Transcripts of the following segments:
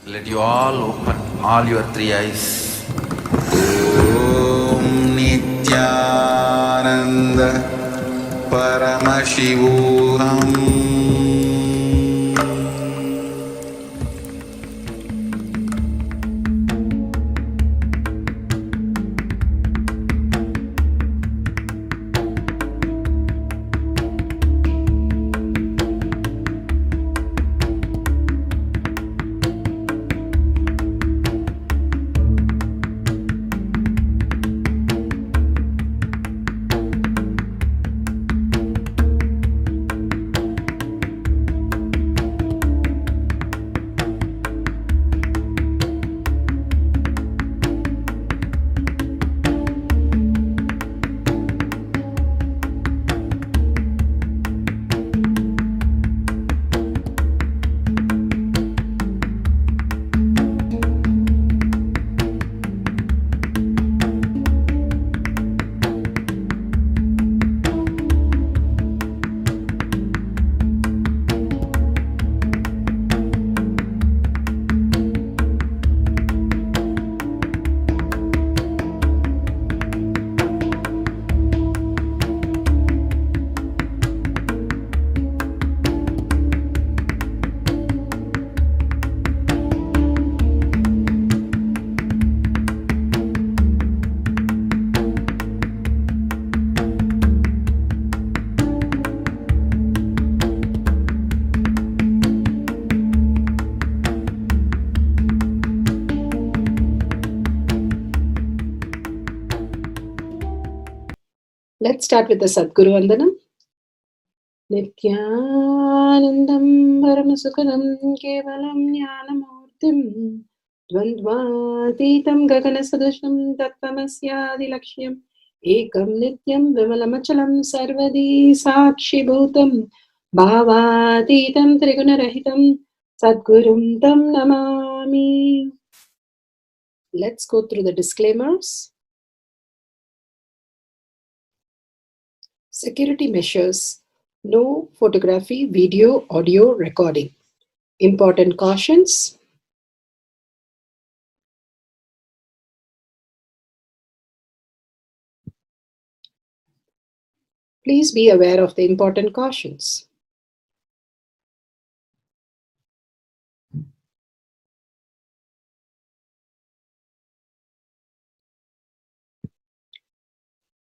Let you all open all your three eyes. Om Nityananda Paramashivoham. Let's start with the Sadguru Vandanam. Nityanandam Paramasukhanam Kevalam Jnanamurtim Dvandvatitam Gaganasadusham Tattvamasyaadilakshya Ekam Nityam Vimalamachalam Sarvadi Sakshi Bhutam Bhavatitam Trigunarahitam Sadgurum Tam Namami. Let's go through the disclaimers. Security measures. No photography, video, audio recording. Important cautions. Please be aware of the important cautions.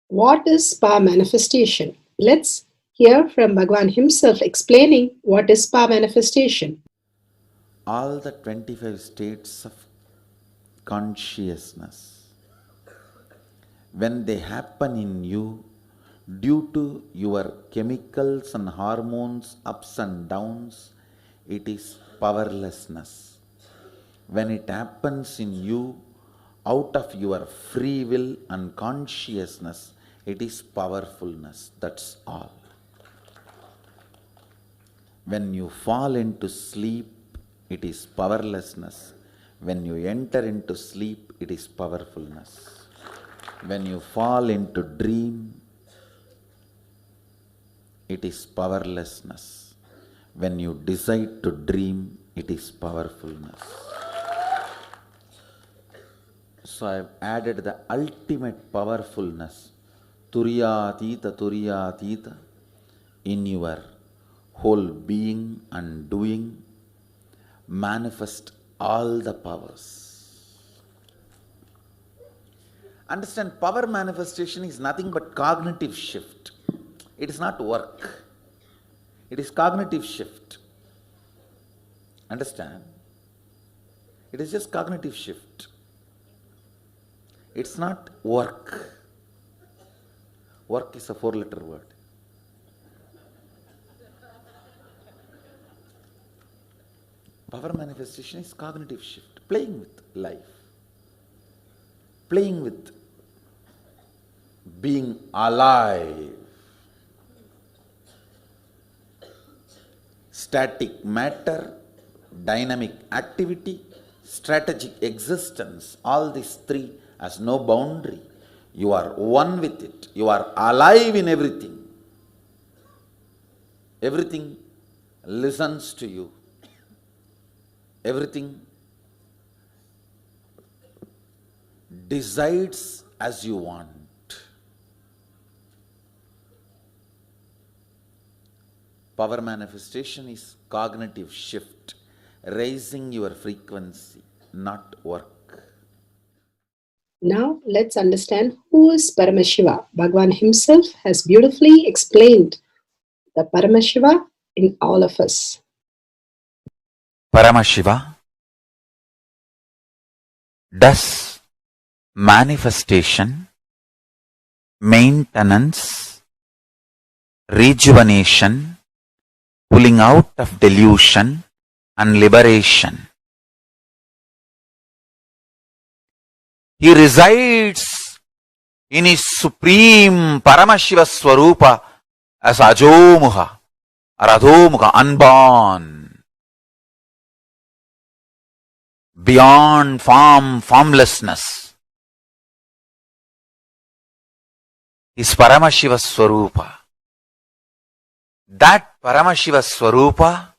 What is spa manifestation? Let's hear from Bhagwan himself explaining what is spa manifestation. All the 25 states of consciousness, when they happen in you due to your chemicals and hormones ups and downs, it is powerlessness. When it happens in you out of your free will and consciousness, it is powerfulness. That's all. When you fall into sleep, it is powerlessness. When you enter into sleep, it is powerfulness. When you fall into dream, it is powerlessness. When you decide to dream, it is powerfulness. So I have added the ultimate powerfulness, Turiyatita, in your whole being and doing. Manifest all the powers. Understand, power manifestation is nothing but cognitive shift. It is not work. It is cognitive shift. Understand? It is just cognitive shift. It's not work. Work is a 4-letter word. Power manifestation is cognitive shift, playing with life, playing with being alive. Static matter, dynamic activity, strategic existence, all these three has no boundary. You are one with it. You are alive in everything. Everything listens to you. Everything decides as you want. Power manifestation is cognitive shift, raising your frequency, not work. Now let's understand who is Paramashiva. Bhagwan himself has beautifully explained the Paramashiva in all of us. Paramashiva does manifestation, maintenance, rejuvenation, pulling out of delusion and liberation. He resides in his supreme Paramashiva Swarupa as Ajomuha or Adhomuha, unborn, beyond form, formlessness. Is Paramashiva Swarupa. That Paramashiva Swarupa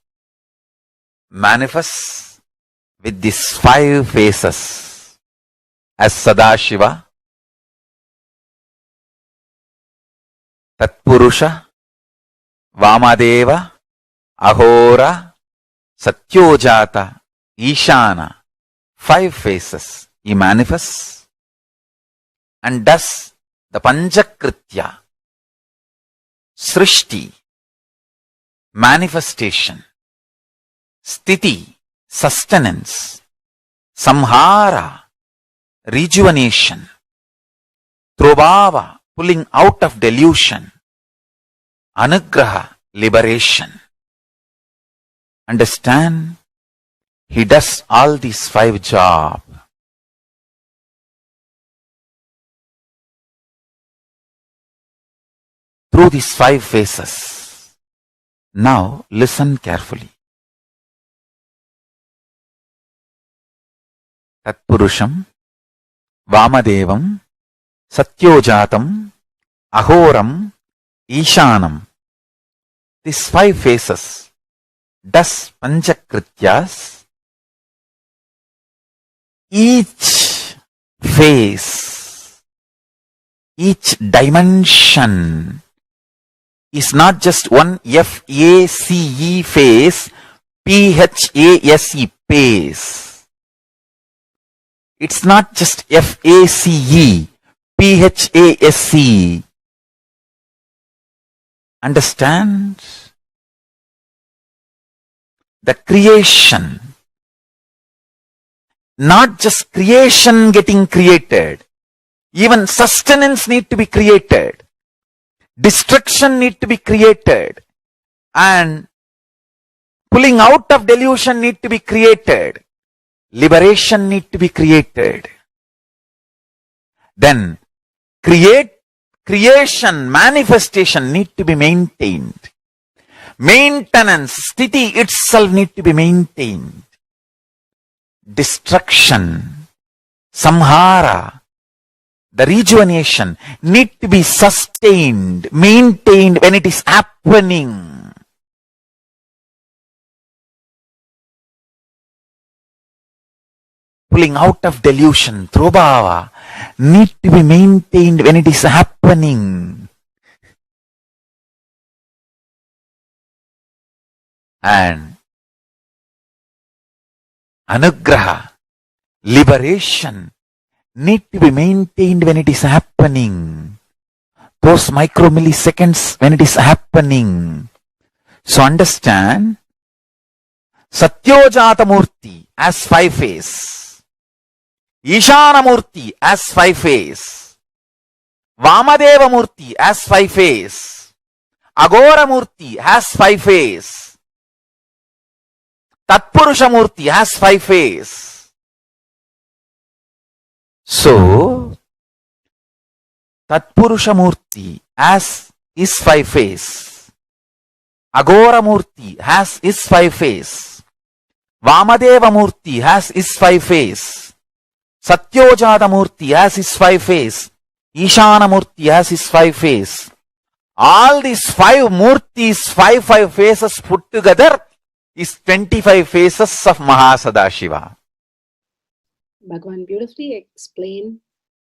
manifests with these 5 faces as Sadashiva, Tatpurusha, Vamadeva, Ahora, Satyojata, Ishana. 5 faces he manifests and does the Panchakritya, Srishti, manifestation, Sthiti, sustenance, Samhara, rejuvenation, Trobhava, pulling out of delusion, Anugraha, liberation. Understand? He does all these 5 jobs. Through these 5 phases. Now listen carefully. Tatpurusham, Vamadevam, Satyojatam, Ahoram, Ishanam. These 5 phases does Panchakrityas. Each phase, each dimension is not just one F-A-C-E phase, P-H-A-S-E phase. It's not just F-A-C-E, P-H-A-S-E. Understand? The creation. Not just creation getting created. Even sustenance need to be created. Destruction need to be created. And pulling out of delusion need to be created. Liberation need to be created. Then creation, manifestation need to be maintained. Maintenance, sthiti itself need to be maintained. Destruction, samhara, the rejuvenation need to be sustained, maintained when it is happening. Pulling out of delusion, trobhava, need to be maintained when it is happening. And anugraha, liberation, need to be maintained when it is happening. Those micromilliseconds when it is happening. So understand, Satyojata Murti as 5 phase, Ishana Murti as 5 phase, Vamadeva Murti as 5 phase, Agora Murti has 5 phase, Tatpurusha Murti has 5 phase. So, Tatpurusha Murti as is 5 phase, Agora Murti has is 5 phase, Vamadeva Murti has is 5 phase, Satyojata Murti has is 5 phase, Ishana Murti has is 5 phase. All these 5 Murtis, 5 phases put together is 25 phases of Mahasadashiva. Bhagwan beautifully explained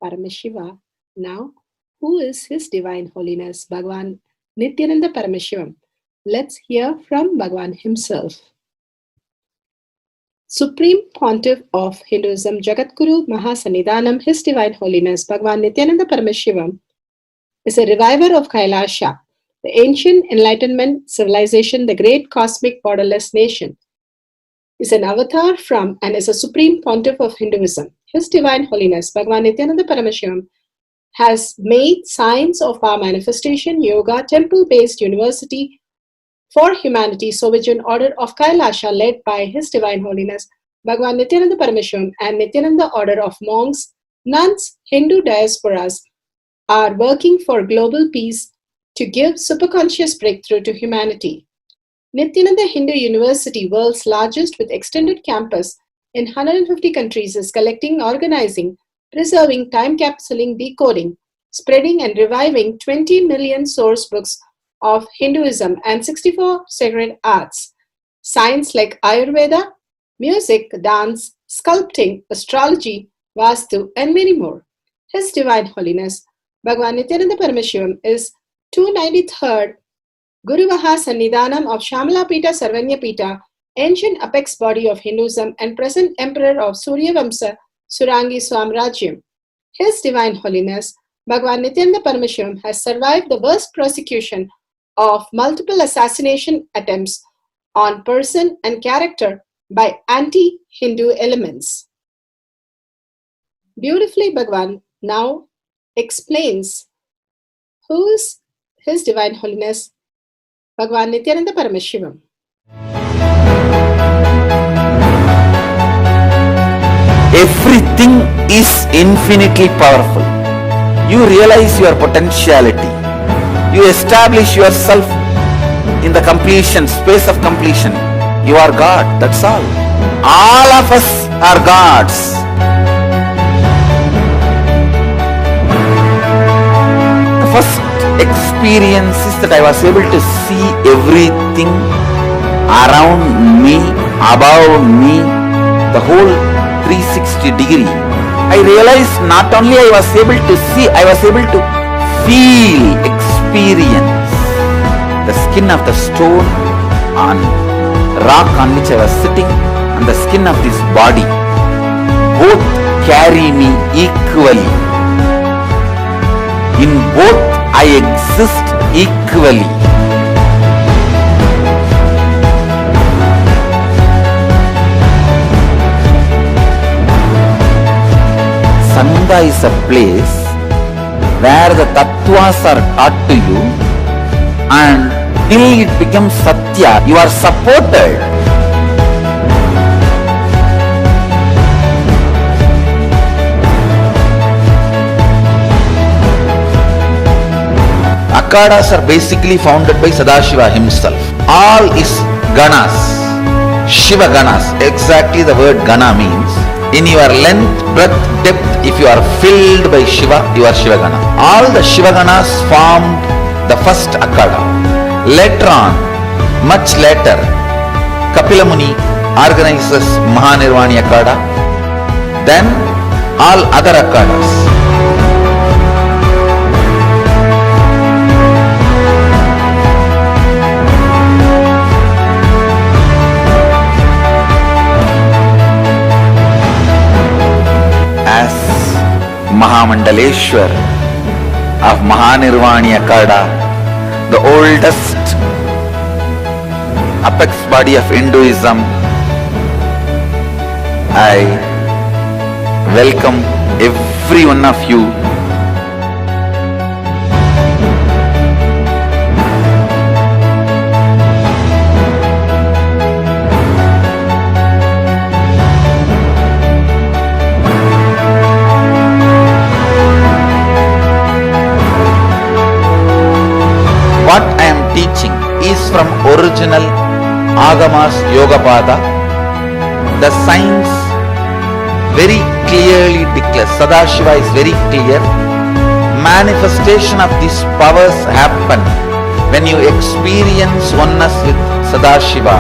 Paramashiva. Now, who is His Divine Holiness Bhagavan Nityananda Paramashivam? Let's hear from Bhagavan himself. Supreme Pontiff of Hinduism, Jagadguru Mahasannidhanam, His Divine Holiness Bhagavan Nityananda Paramashivam is a reviver of Kailasha, the ancient Enlightenment civilization, the great cosmic borderless nation. Is an avatar from and is a supreme pontiff of Hinduism. His Divine Holiness Bhagavan Nityananda Paramashivam has made science of our manifestation, yoga, temple-based university for humanity, Sovereign Order of Kailasha, led by His Divine Holiness Bhagavan Nityananda Paramashivam and Nityananda Order of Monks, Nuns, Hindu diasporas are working for global peace to give superconscious breakthrough to humanity. Nityananda Hindu University, world's largest with extended campus in 150 countries, is collecting, organizing, preserving, time capsuling, decoding, spreading and reviving 20 million source books of Hinduism and 64 sacred arts, science like Ayurveda, music, dance, sculpting, astrology, Vastu, and many more. His Divine Holiness Bhagavan Nityananda Paramashivam is 293rd Guru Mahasannidhanam of Shamalapita Sarvanyapita, ancient apex body of Hinduism and present emperor of Suryavamsa Surangi Swamrajyam. His Divine Holiness Bhagavan Nityananda Paramashivam has survived the worst persecution of multiple assassination attempts on person and character by anti-Hindu elements. Beautifully, Bhagavan now explains who is His Divine Holiness Bhagavan Nityananda Paramashivam. Everything is infinitely powerful. You realize your potentiality. You establish yourself in the completion, space of completion. You are God, that's all. All of us are gods. The first experience is that I was able to see everything around me, above me, the whole 360 degree. I realized not only I was able to see, I was able to feel, experience the skin of the stone on rock on which I was sitting and the skin of this body. Both carry me equally. In both I exist equally. Sangha is a place where the tattvas are taught to you, and till it becomes satya, you are supported. Akhadas are basically founded by Sadashiva himself. All is ganas, Shiva ganas. Exactly the word gana means. In your length, breadth, depth, if you are filled by Shiva, you are Shiva gana. All the Shiva ganas formed the first Akhada. Later on, much later, Kapila Muni organizes Mahanirvani Akhada. Then all other Akhadas. As Mahamandaleshwar of Mahanirvani Akhada, the oldest apex body of Hinduism, I welcome every one of you. What I am teaching is from original Agamas Yogapada. The science very clearly declares, Sadashiva is very clear, manifestation of these powers happen when you experience oneness with Sadashiva.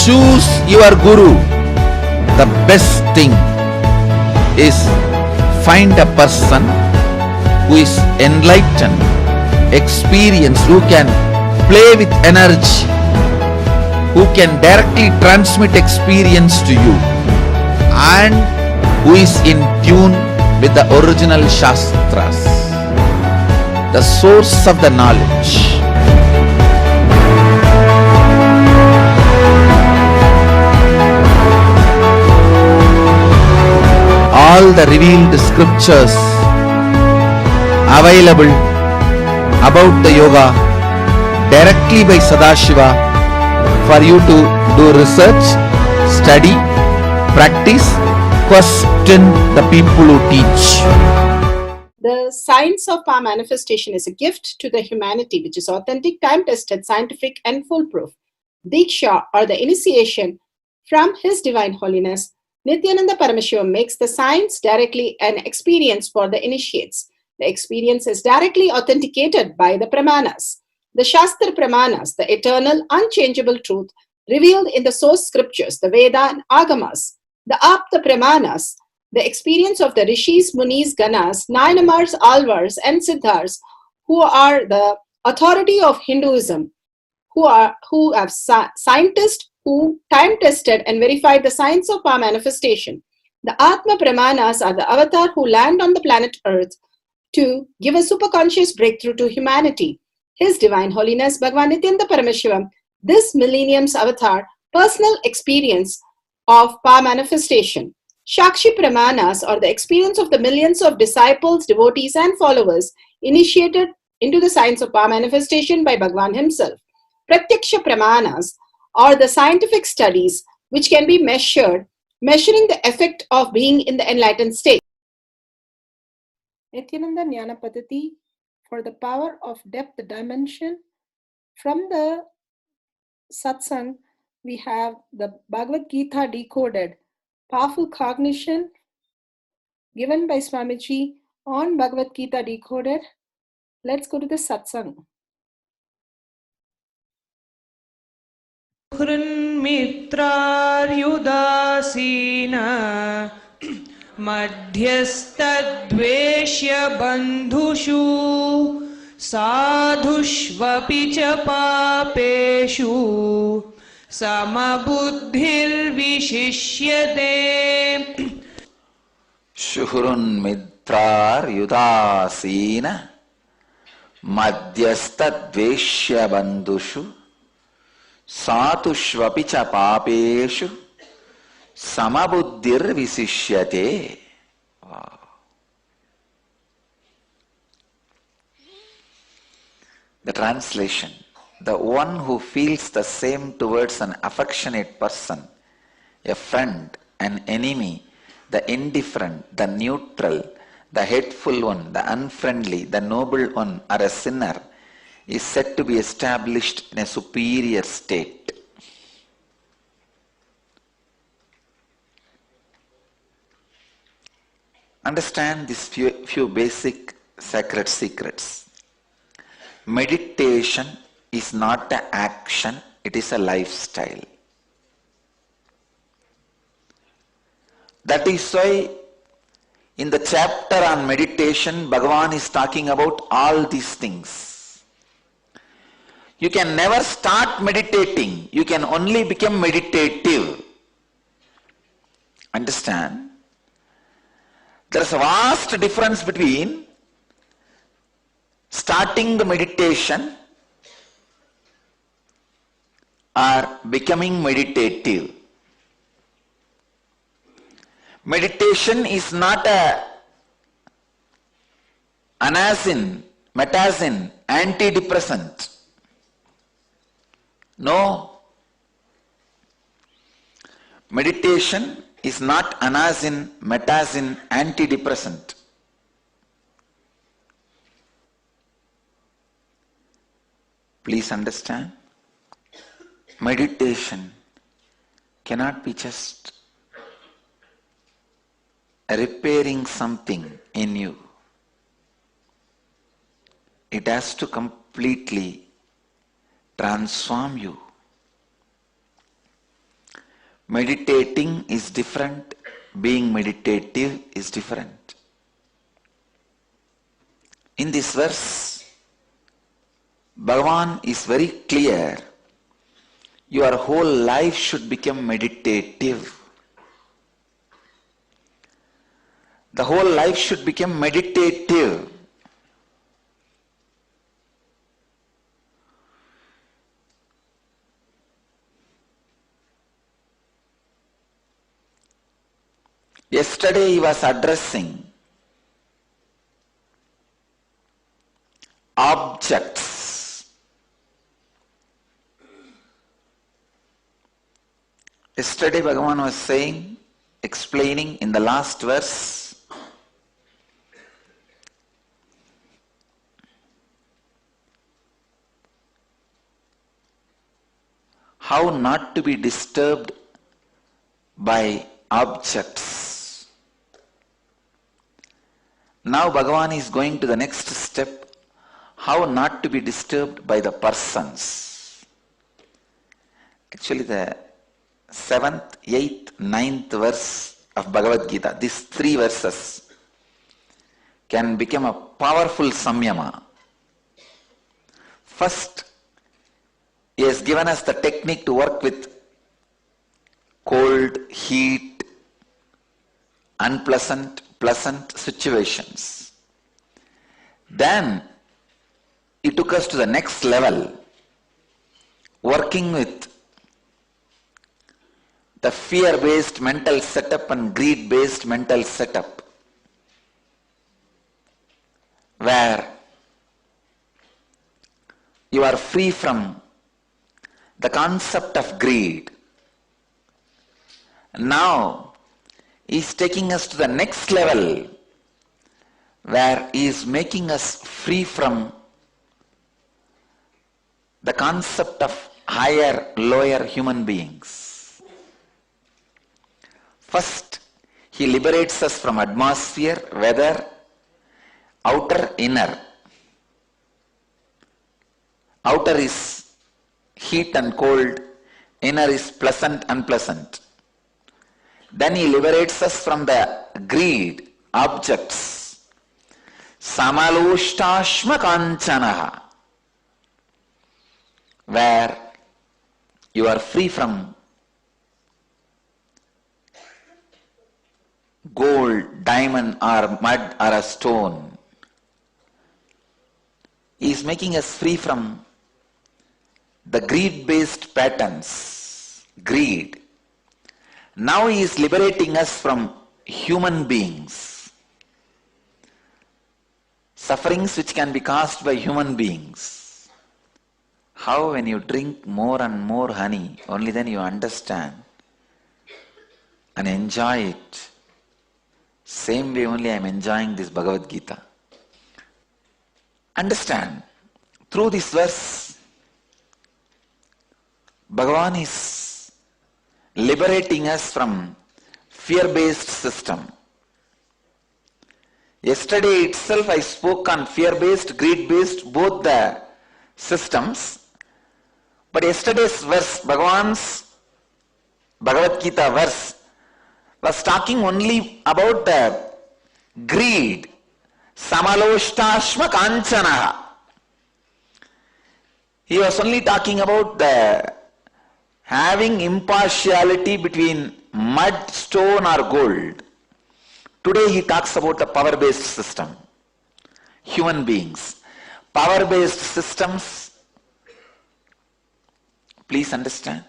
choose your guru, the best thing is find a person who is enlightened, experienced, who can play with energy, who can directly transmit experience to you, and who is in tune with the original Shastras, the source of the knowledge. All the revealed scriptures available about the yoga directly by Sadashiva for you to do research, study, practice, question the people who teach. The science of power manifestation is a gift to the humanity, which is authentic, time-tested, scientific, and foolproof. Diksha, or the initiation from His Divine Holiness, Nityananda Paramashivam, makes the science directly an experience for the initiates. The experience is directly authenticated by the Pramanas. The Shastra Pramanas, the eternal, unchangeable truth revealed in the source scriptures, the Veda and Agamas. The Apta Pramanas, the experience of the Rishis, Munis, Ganas, Nayanamars, Alvars, and Siddhars, who are the authority of Hinduism, who have scientists who time-tested and verified the science of power manifestation. The Atma Pramanas are the avatar who land on the planet Earth to give a superconscious breakthrough to humanity. His Divine Holiness Bhagavan Nityananda Paramashivam, this millennium's avatar, personal experience of power manifestation. Shakshi Pramanas, or the experience of the millions of disciples, devotees, and followers initiated into the science of power manifestation by Bhagavan himself. Pratyaksha Pramanas, or the scientific studies which can be measuring the effect of being in the enlightened state. Nityananda Jnana Paddhati for the power of depth dimension. From the satsang, we have the Bhagavad Gita decoded, powerful cognition given by Swamiji on Bhagavad Gita decoded. Let's go to the satsang. हृन्मित्रार्युदासीना मध्यस्तद्वेष्य बन्धुषु साधुष्वपि च पापेषु समबुद्धिर्विशिष्यते Shuhrunmitraryudasena madhyastadveshya bandhushu satushvapicha papeshu samabuddhir visishyate. Wow. The translation: the one who feels the same towards an affectionate person, a friend, an enemy, the indifferent, the neutral, the hateful one, the unfriendly, the noble one, or a sinner, is said to be established in a superior state. Understand these few basic sacred secrets. Meditation is not an action, it is a lifestyle. That is why in the chapter on meditation, Bhagavan is talking about all these things. You can never start meditating, you can only become meditative. Understand? There is a vast difference between starting the meditation or becoming meditative. Meditation is not a anacin, metazin, antidepressant. No. Meditation is not anacin, metazin, antidepressant. Please understand. Meditation cannot be just repairing something in you. It has to completely transform you. Meditating is different, being meditative is different. In this verse, Bhagavan is very clear. Your whole life should become meditative. The whole life should become meditative. Yesterday he was addressing objects. Yesterday Bhagavan was saying, explaining in the last verse, how not to be disturbed by objects. Now Bhagavan is going to the next step, how not to be disturbed by the persons. Actually the 7th, 8th, 9th verse of Bhagavad Gita, these 3 verses can become a powerful samyama. First, he has given us the technique to work with cold, heat, unpleasant, pleasant situations. Then he took us to the next level, working with the fear-based mental setup and greed-based mental setup, where you are free from the concept of greed. Now he is taking us to the next level, where he is making us free from the concept of higher, lower human beings. First, he liberates us from atmosphere, weather, outer, inner. Outer is heat and cold, inner is pleasant, unpleasant. Then he liberates us from the greed, objects. Samalushtashma kanchanaha, where you are free from gold, diamond or mud or a stone. He is making us free from the greed-based patterns, greed. Now he is liberating us from human beings, sufferings which can be caused by human beings. How when you drink more and more honey, only then you understand and enjoy it. Same way only I am enjoying this Bhagavad Gita. Understand, through this verse, Bhagavan is liberating us from fear-based system. Yesterday itself I spoke on fear-based, greed-based, both the systems. But yesterday's verse, Bhagavan's Bhagavad Gita verse, was talking only about the greed. Samaloshtashma kanchanaha. He was only talking about the having impartiality between mud, stone or gold. Today he talks about the power-based system. Human beings. Power-based systems, please understand.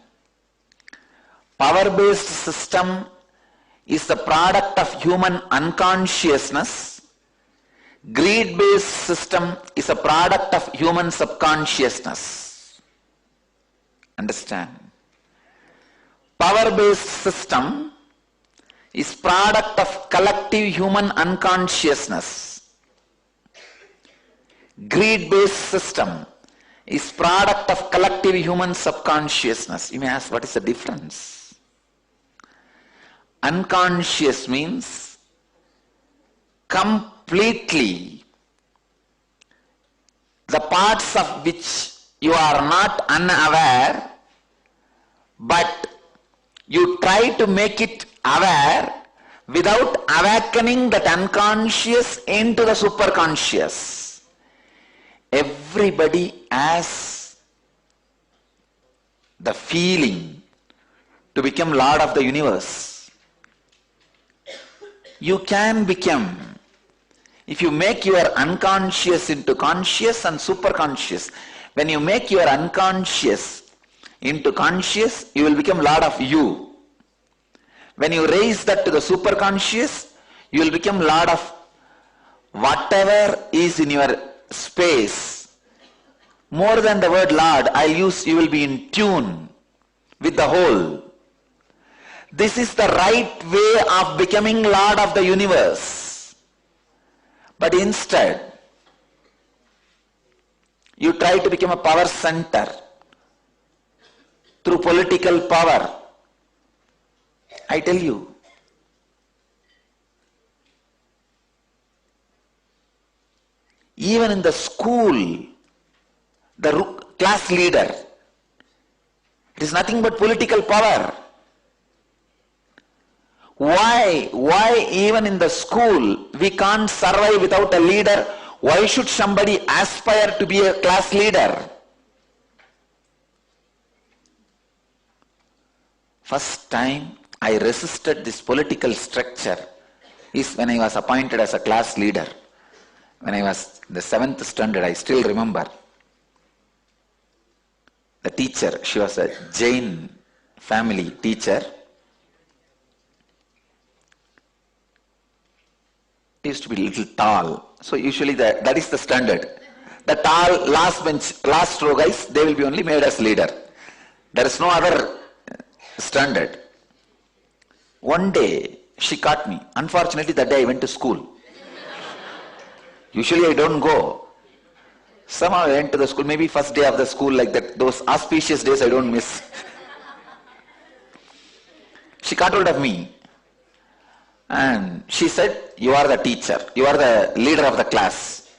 Power-based system is the product of human unconsciousness. Greed-based system is a product of human subconsciousness. Understand? Power-based system is product of collective human unconsciousness. Greed-based system is product of collective human subconsciousness. You may ask, what is the difference? Unconscious means completely the parts of which you are not unaware, but You try to make it aware without awakening that unconscious into the superconscious. Everybody has the feeling to become Lord of the universe. You can become. If you make your unconscious into conscious and superconscious, when you make your unconscious into conscious, you will become Lord of you. When you raise that to the superconscious, you will become Lord of whatever is in your space. More than the word Lord, I'll use you will be in tune with the whole. This is the right way of becoming Lord of the universe. But instead, you try to become a power center through political power. I tell you, even in the school, the class leader, it is nothing but political power. Why even in the school we can't survive without a leader? Why should somebody aspire to be a class leader? First time I resisted this political structure is when I was appointed as a class leader. When I was in the 7th standard, I still remember. The teacher, she was a Jain family teacher. Used to be a little tall. So usually that is the standard. The tall last bench, last row guys, they will be only made as leader. There is no other standard. One day she caught me. Unfortunately that day I went to school. Usually I don't go. Somehow I went to the school, maybe first day of the school, like that, those auspicious days I don't miss. She caught hold of me and she said, you are the teacher, you are the leader of the class.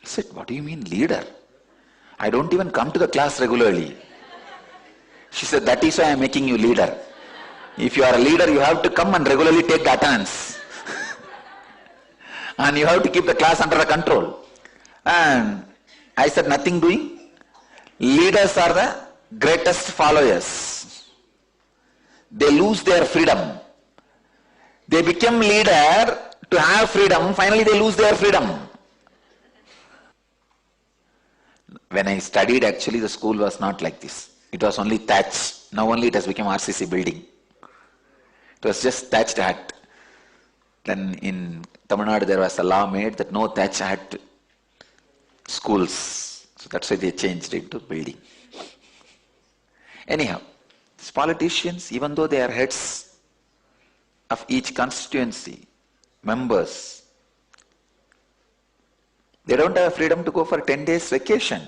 I said, what do you mean leader? I don't even come to the class regularly. She said, that is why I am making you leader. If you are a leader, you have to come and regularly take the attendance. And you have to keep the class under the control. And I said, nothing doing. Leaders are the greatest followers. They lose their freedom. They become leader to have freedom. Finally they lose their freedom. When I studied, actually the school was not like this. It was only thatch. Now only it has become RCC building. It was just thatched hut. Then in Tamil Nadu there was a law made that no thatch hut schools. So that's why they changed it to building. Anyhow, these politicians, even though they are heads of each constituency, members, they don't have freedom to go for 10 days vacation.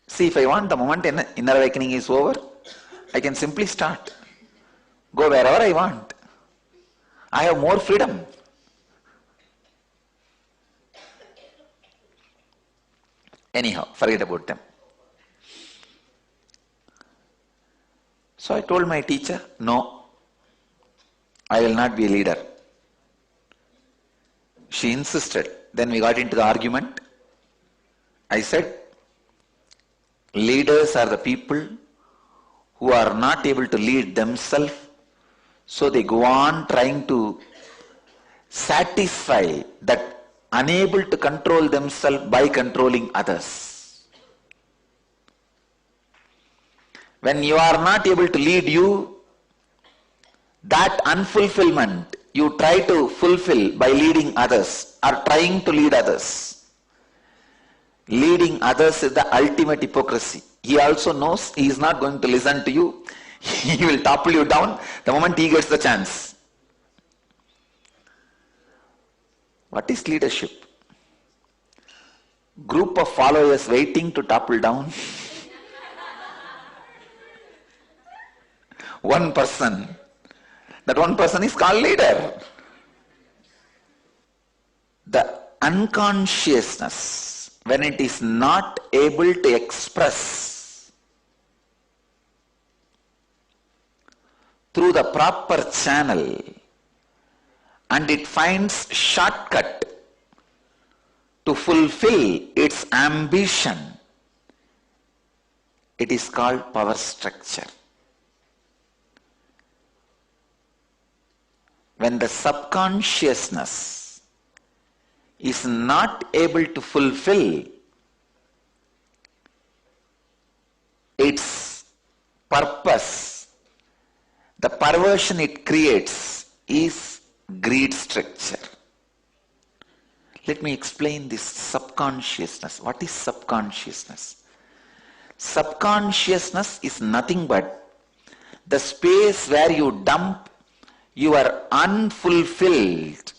See, if I want, the moment inner awakening is over, I can simply start. Go wherever I want. I have more freedom. Anyhow, forget about them. So I told my teacher, no, I will not be a leader. She insisted. Then we got into the argument. I said, leaders are the people who are not able to lead themselves, so they go on trying to satisfy that unable to control themselves by controlling others. When you are not able to lead you, that unfulfillment you try to fulfill by leading others or trying to lead others. Leading others is the ultimate hypocrisy. He also knows he is not going to listen to you. He will topple you down the moment he gets the chance. What is leadership? Group of followers waiting to topple down. One person. That one person is called leader. The unconsciousness when it is not able to express through the proper channel and it finds shortcut to fulfill its ambition, it is called power structure. When the subconsciousness is not able to fulfill its purpose, the perversion it creates is greed structure. Let me explain this subconsciousness. What is subconsciousness? Subconsciousness is nothing but the space where you dump your unfulfilled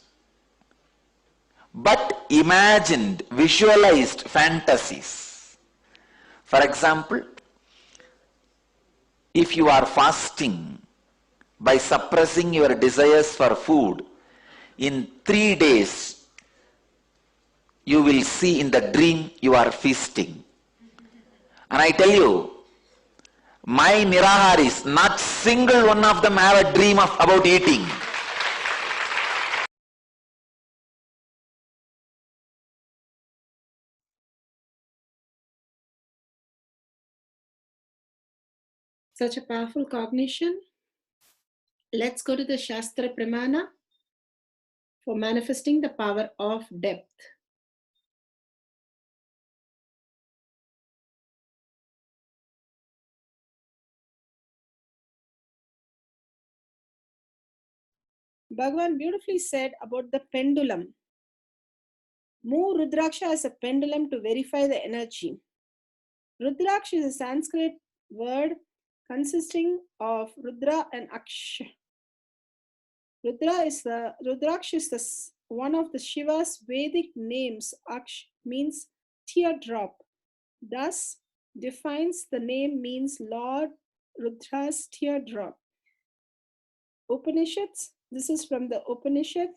but imagined, visualized fantasies. For example, if you are fasting by suppressing your desires for food, in 3 days you will see in the dream you are feasting. And I tell you, my Niraharis, not single one of them have a dream about eating. Such a powerful cognition. Let's go to the Shastra Pramana for manifesting the power of depth. Bhagavan beautifully said about the pendulum. Move Rudraksha as a pendulum to verify the energy. Rudraksha is a Sanskrit word consisting of Rudra and Aksha. Rudraksha is one of the Shiva's Vedic names. Aksh means teardrop. Thus, defines the name means Lord Rudra's teardrop. Upanishads, this is from the Upanishad,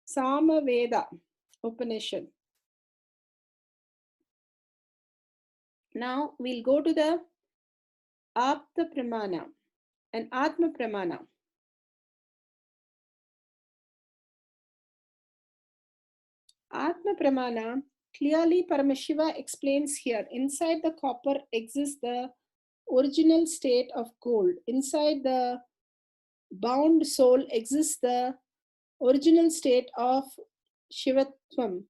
Samaveda Upanishad. Now we'll go to the Apta Pramana and Atma Pramana. Atma Pramana, clearly Paramashiva explains here, inside the copper exists the original state of gold. Inside the bound soul exists the original state of Shivatvam.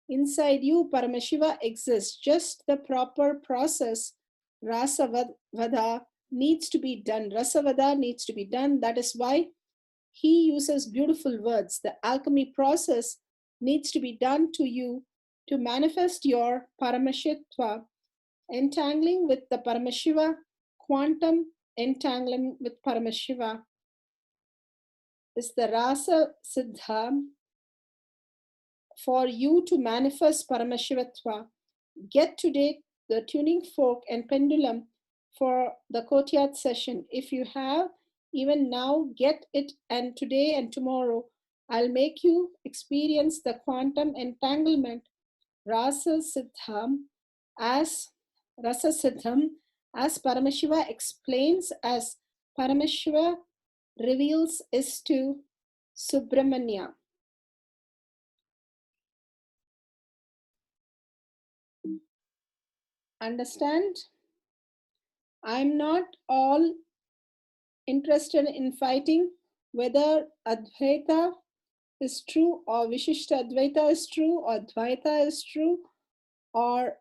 Inside you, Paramashiva exists. Just the proper process, Rasavada, needs to be done. Rasavada needs to be done. That is why he uses beautiful words. The alchemy process needs to be done to you to manifest your Paramashitva, entangling with the Paramashiva, quantum entangling with Paramashiva is the Rasa Siddha for you to manifest Paramashivatva. Get today the tuning fork and pendulum for the Kotyat session. If you have, even now, get it, and today and tomorrow, I'll make you experience the quantum entanglement Rasa Siddham as Paramashiva explains, as Paramashiva reveals is to Subramanya. Understand? I'm not all interested in fighting whether Advaita is true or Vishishta Advaita is true or Dvaita is true or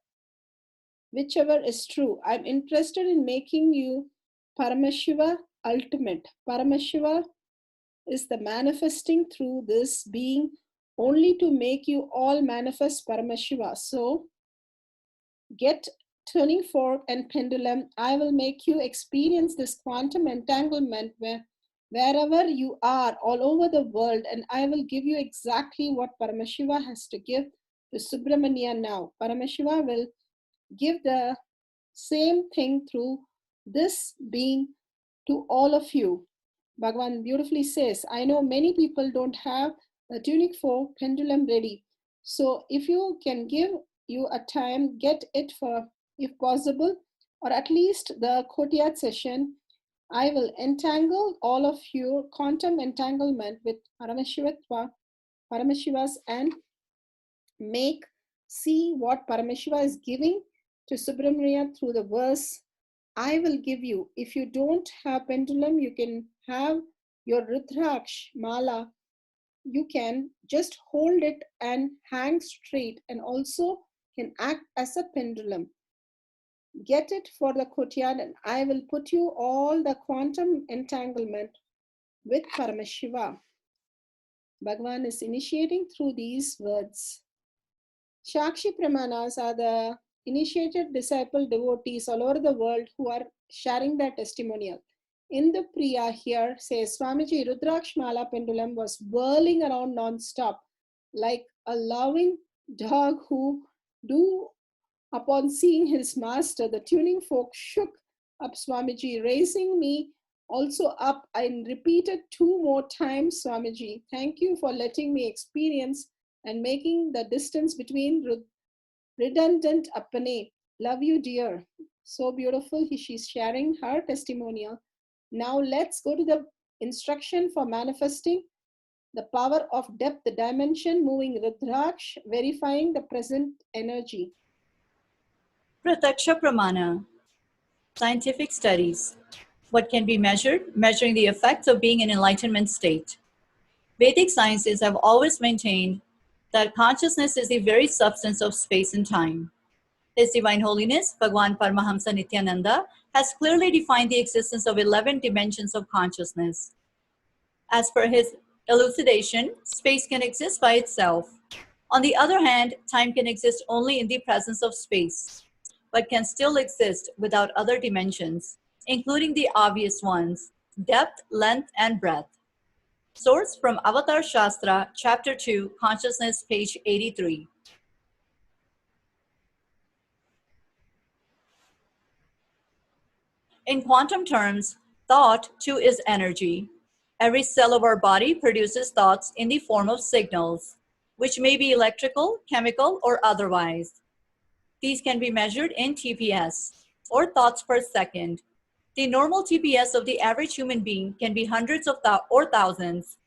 whichever is true. I'm interested in making you Paramashiva ultimate. Paramashiva is the manifesting through this being only to make you all manifest Paramashiva. So get turning fork and pendulum. I will make you experience this quantum entanglement wherever you are all over the world, and I will give you exactly what Paramashiva has to give to Subramanya now. Paramashiva will give the same thing through this being to all of you. Bhagavan beautifully says, I know many people don't have a tunic fork pendulum ready. So if you can give you a time, get it for, if possible, or at least the courtyard session. I will entangle all of your quantum entanglement with Paramashivas, and make see what Parameshiva is giving to Subramania through the verse, I will give you. If you don't have pendulum, you can have your Rudraksh mala. You can just hold it and hang straight, and also can act as a pendulum. Get it for the courtyard, and I will put you all the quantum entanglement with Parameshiva. Bhagavan is initiating through these words. Shakshi Pramanas are the initiated disciple devotees all over the world who are sharing their testimonial. In the Priya here says Swamiji, Rudraksh Mala pendulum was whirling around non-stop like a loving dog who do upon seeing his master. The tuning folk shook up Swamiji, raising me also up. I repeated 2 more times, Swamiji. Thank you for letting me experience and making the distance between redundant appane. Love you, dear. So beautiful. She's sharing her testimonial. Now let's go to the instruction for manifesting the power of depth, the dimension, moving Rudraksh, verifying the present energy. Prataksha Pramana. Scientific studies. What can be measured? Measuring the effects of being in enlightenment state. Vedic sciences have always maintained that consciousness is the very substance of space and time. His Divine Holiness, Bhagwan Paramahamsa Nityananda, has clearly defined the existence of 11 dimensions of consciousness. As per his elucidation, space can exist by itself. On the other hand, time can exist only in the presence of space, but can still exist without other dimensions, including the obvious ones, depth, length, and breadth. Source from Avatar Shastra, Chapter 2, Consciousness, page 83. In quantum terms, thought too is energy. Every cell of our body produces thoughts in the form of signals, which may be electrical, chemical, or otherwise. These can be measured in TPS, or thoughts per second. The normal TPS of the average human being can be hundreds of or thousands.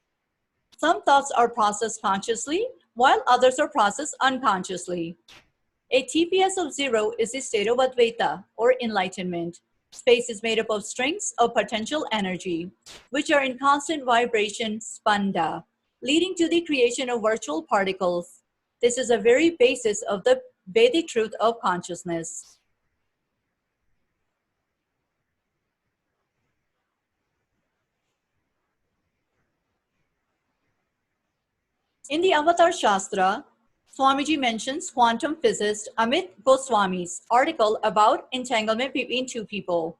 Some thoughts are processed consciously, while others are processed unconsciously. A TPS of 0 is the state of Advaita, or enlightenment. Space is made up of strings of potential energy, which are in constant vibration, spanda, leading to the creation of virtual particles. This is the very basis of the Vedic truth of consciousness. In the Avatar Shastra, Swamiji mentions quantum physicist Amit Goswami's article about entanglement between two people.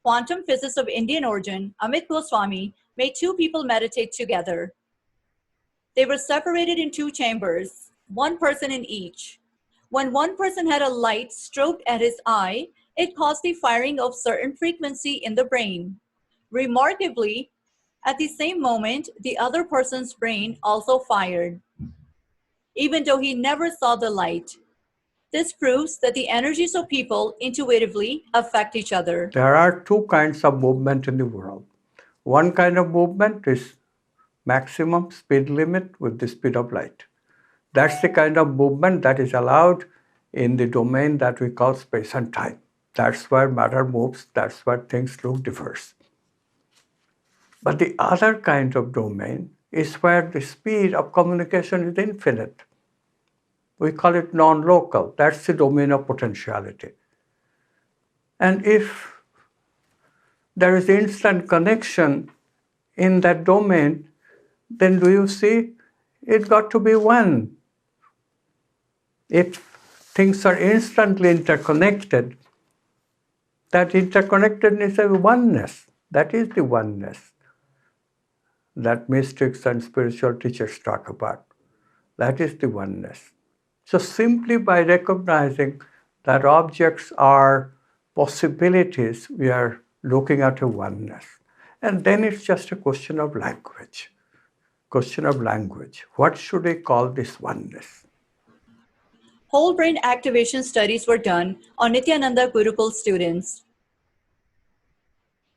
Quantum physicist of Indian origin, Amit Goswami, made 2 people meditate together. They were separated in 2 chambers, 1 person in each. When one person had a light stroked at his eye, it caused the firing of certain frequency in the brain. Remarkably, at the same moment, the other person's brain also fired, even though he never saw the light. This proves that the energies of people intuitively affect each other. There are 2 kinds of movement in the world. One kind of movement is maximum speed limit with the speed of light. That's the kind of movement that is allowed in the domain that we call space and time. That's where matter moves, that's where things look diverse. But the other kind of domain is where the speed of communication is infinite. We call it non-local. That's the domain of potentiality. And if there is instant connection in that domain, then do you see it got to be one. If things are instantly interconnected, that interconnectedness is a oneness. That is the oneness that mystics and spiritual teachers talk about. That is the oneness. So simply by recognizing that objects are possibilities, we are looking at a oneness. And then it's just a question of language. Question of language. What should we call this oneness? whole brain activation studies were done on Nityananda Gurukul students.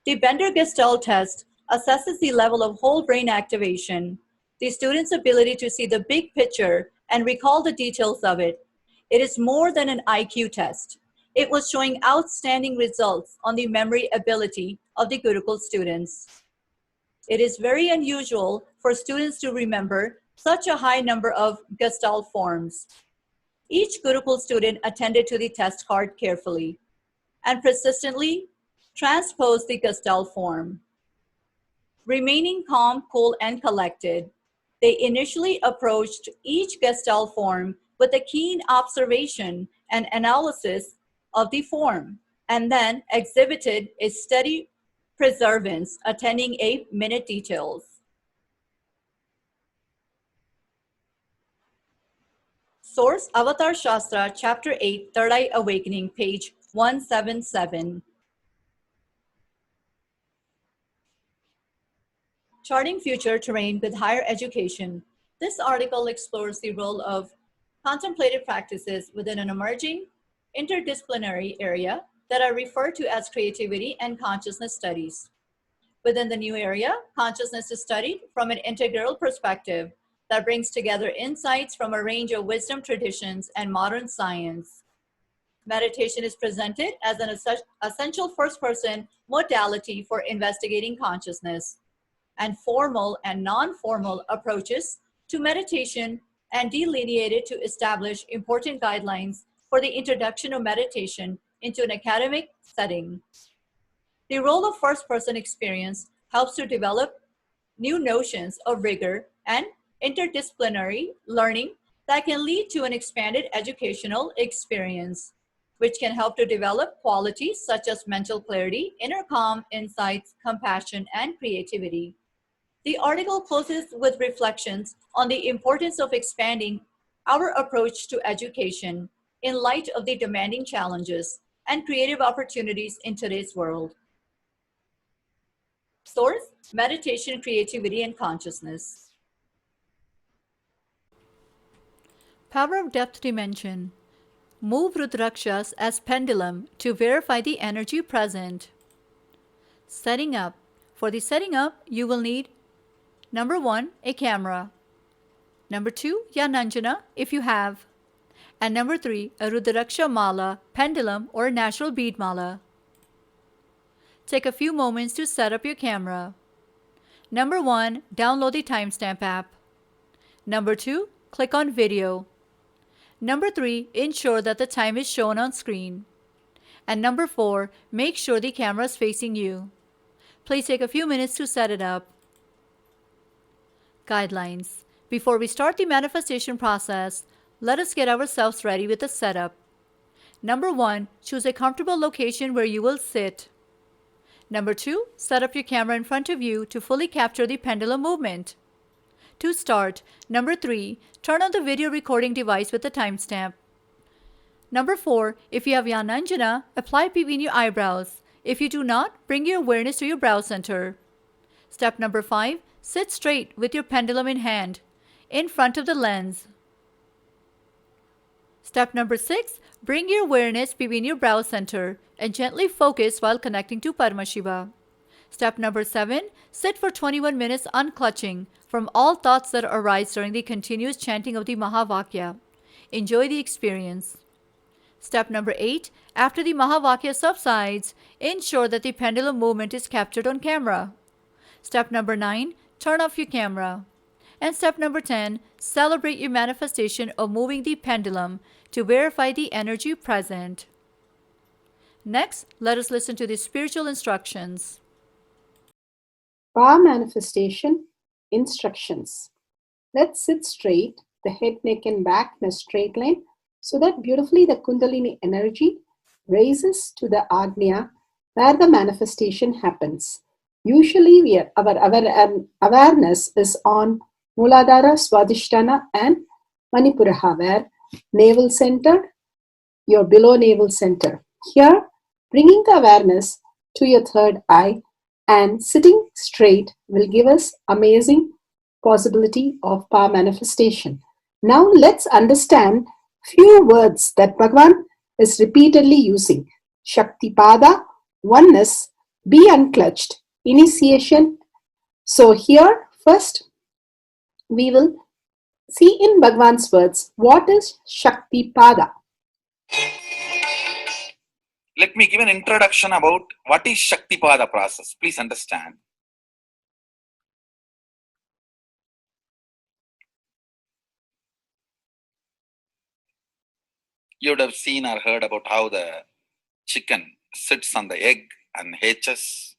The Bender-Gestalt test assesses the level of whole brain activation, the student's ability to see the big picture and recall the details of it. It is more than an IQ test. It was showing outstanding results on the memory ability of the Gurukul students. It is very unusual for students to remember such a high number of Gestalt forms. Each Gurukul student attended to the test card carefully and persistently transposed the Gestalt form. Remaining calm, cool, and collected, they initially approached each Gestalt form with a keen observation and analysis of the form, and then exhibited a steady perseverance, attending a minute details. Source: Avatar Shastra, Chapter 8, Third Eye Awakening, page 177. Charting Future Terrain with Higher Education. This article explores the role of contemplative practices within an emerging interdisciplinary area that are referred to as creativity and consciousness studies. Within the new area, consciousness is studied from an integral perspective that brings together insights from a range of wisdom traditions and modern science. Meditation is presented as an essential first-person modality for investigating consciousness, and formal and non-formal approaches to meditation and delineated to establish important guidelines for the introduction of meditation into an academic setting. The role of first-person experience helps to develop new notions of rigor and interdisciplinary learning that can lead to an expanded educational experience, which can help to develop qualities such as mental clarity, inner calm, insights, compassion, and creativity. The article closes with reflections on the importance of expanding our approach to education in light of the demanding challenges and creative opportunities in today's world. Source: Meditation, Creativity, and Consciousness. Power of Depth Dimension. Move Rudrakshas as pendulum to verify the energy present. Setting up. For the setting up, you will need number 1, a camera. Number 2, Yananjana, if you have. And number 3, a Rudraksha mala, pendulum, or natural bead mala. Take a few moments to set up your camera. Number 1, download the timestamp app. Number 2, click on video. Number 3, ensure that the time is shown on screen. And number 4, make sure the camera is facing you. Please take a few minutes to set it up. Guidelines. Before we start the manifestation process, let us get ourselves ready with the setup. Number 1, choose a comfortable location where you will sit. Number 2, set up your camera in front of you to fully capture the pendulum movement. To start, number 3, turn on the video recording device with the timestamp. Number 4, if you have Yananjana, apply between your eyebrows. If you do not, bring your awareness to your brow center. Step number 5, sit straight with your pendulum in hand, in front of the lens. Step number 6, bring your awareness between your brow center and gently focus while connecting to Paramashiva. Step number 7, sit for 21 minutes unclutching from all thoughts that arise during the continuous chanting of the Mahavakya. Enjoy the experience. Step number 8, after the Mahavakya subsides, ensure that the pendulum movement is captured on camera. Step number 9, turn off your camera. And step number 10, celebrate your manifestation of moving the pendulum to verify the energy present. Next, let us listen to the spiritual instructions. Power manifestation instructions. Let's sit straight, the head, neck, and back in a straight line, so that beautifully the Kundalini energy raises to the Agnya where the manifestation happens. Usually, our awareness is on Muladhara, Swadhisthana, and Manipuraha, where navel center, your below navel center. Here, bringing the awareness to your third eye and sitting straight will give us amazing possibility of power manifestation. Now let's understand few words that Bhagavan is repeatedly using. Shaktipada, oneness, be unclutched, initiation. So here, first, we will see in Bhagavan's words, what is Shaktipada? Let me give an introduction about what is Shaktipada process. Please understand. You would have seen or heard about how the chicken sits on the egg and hatches.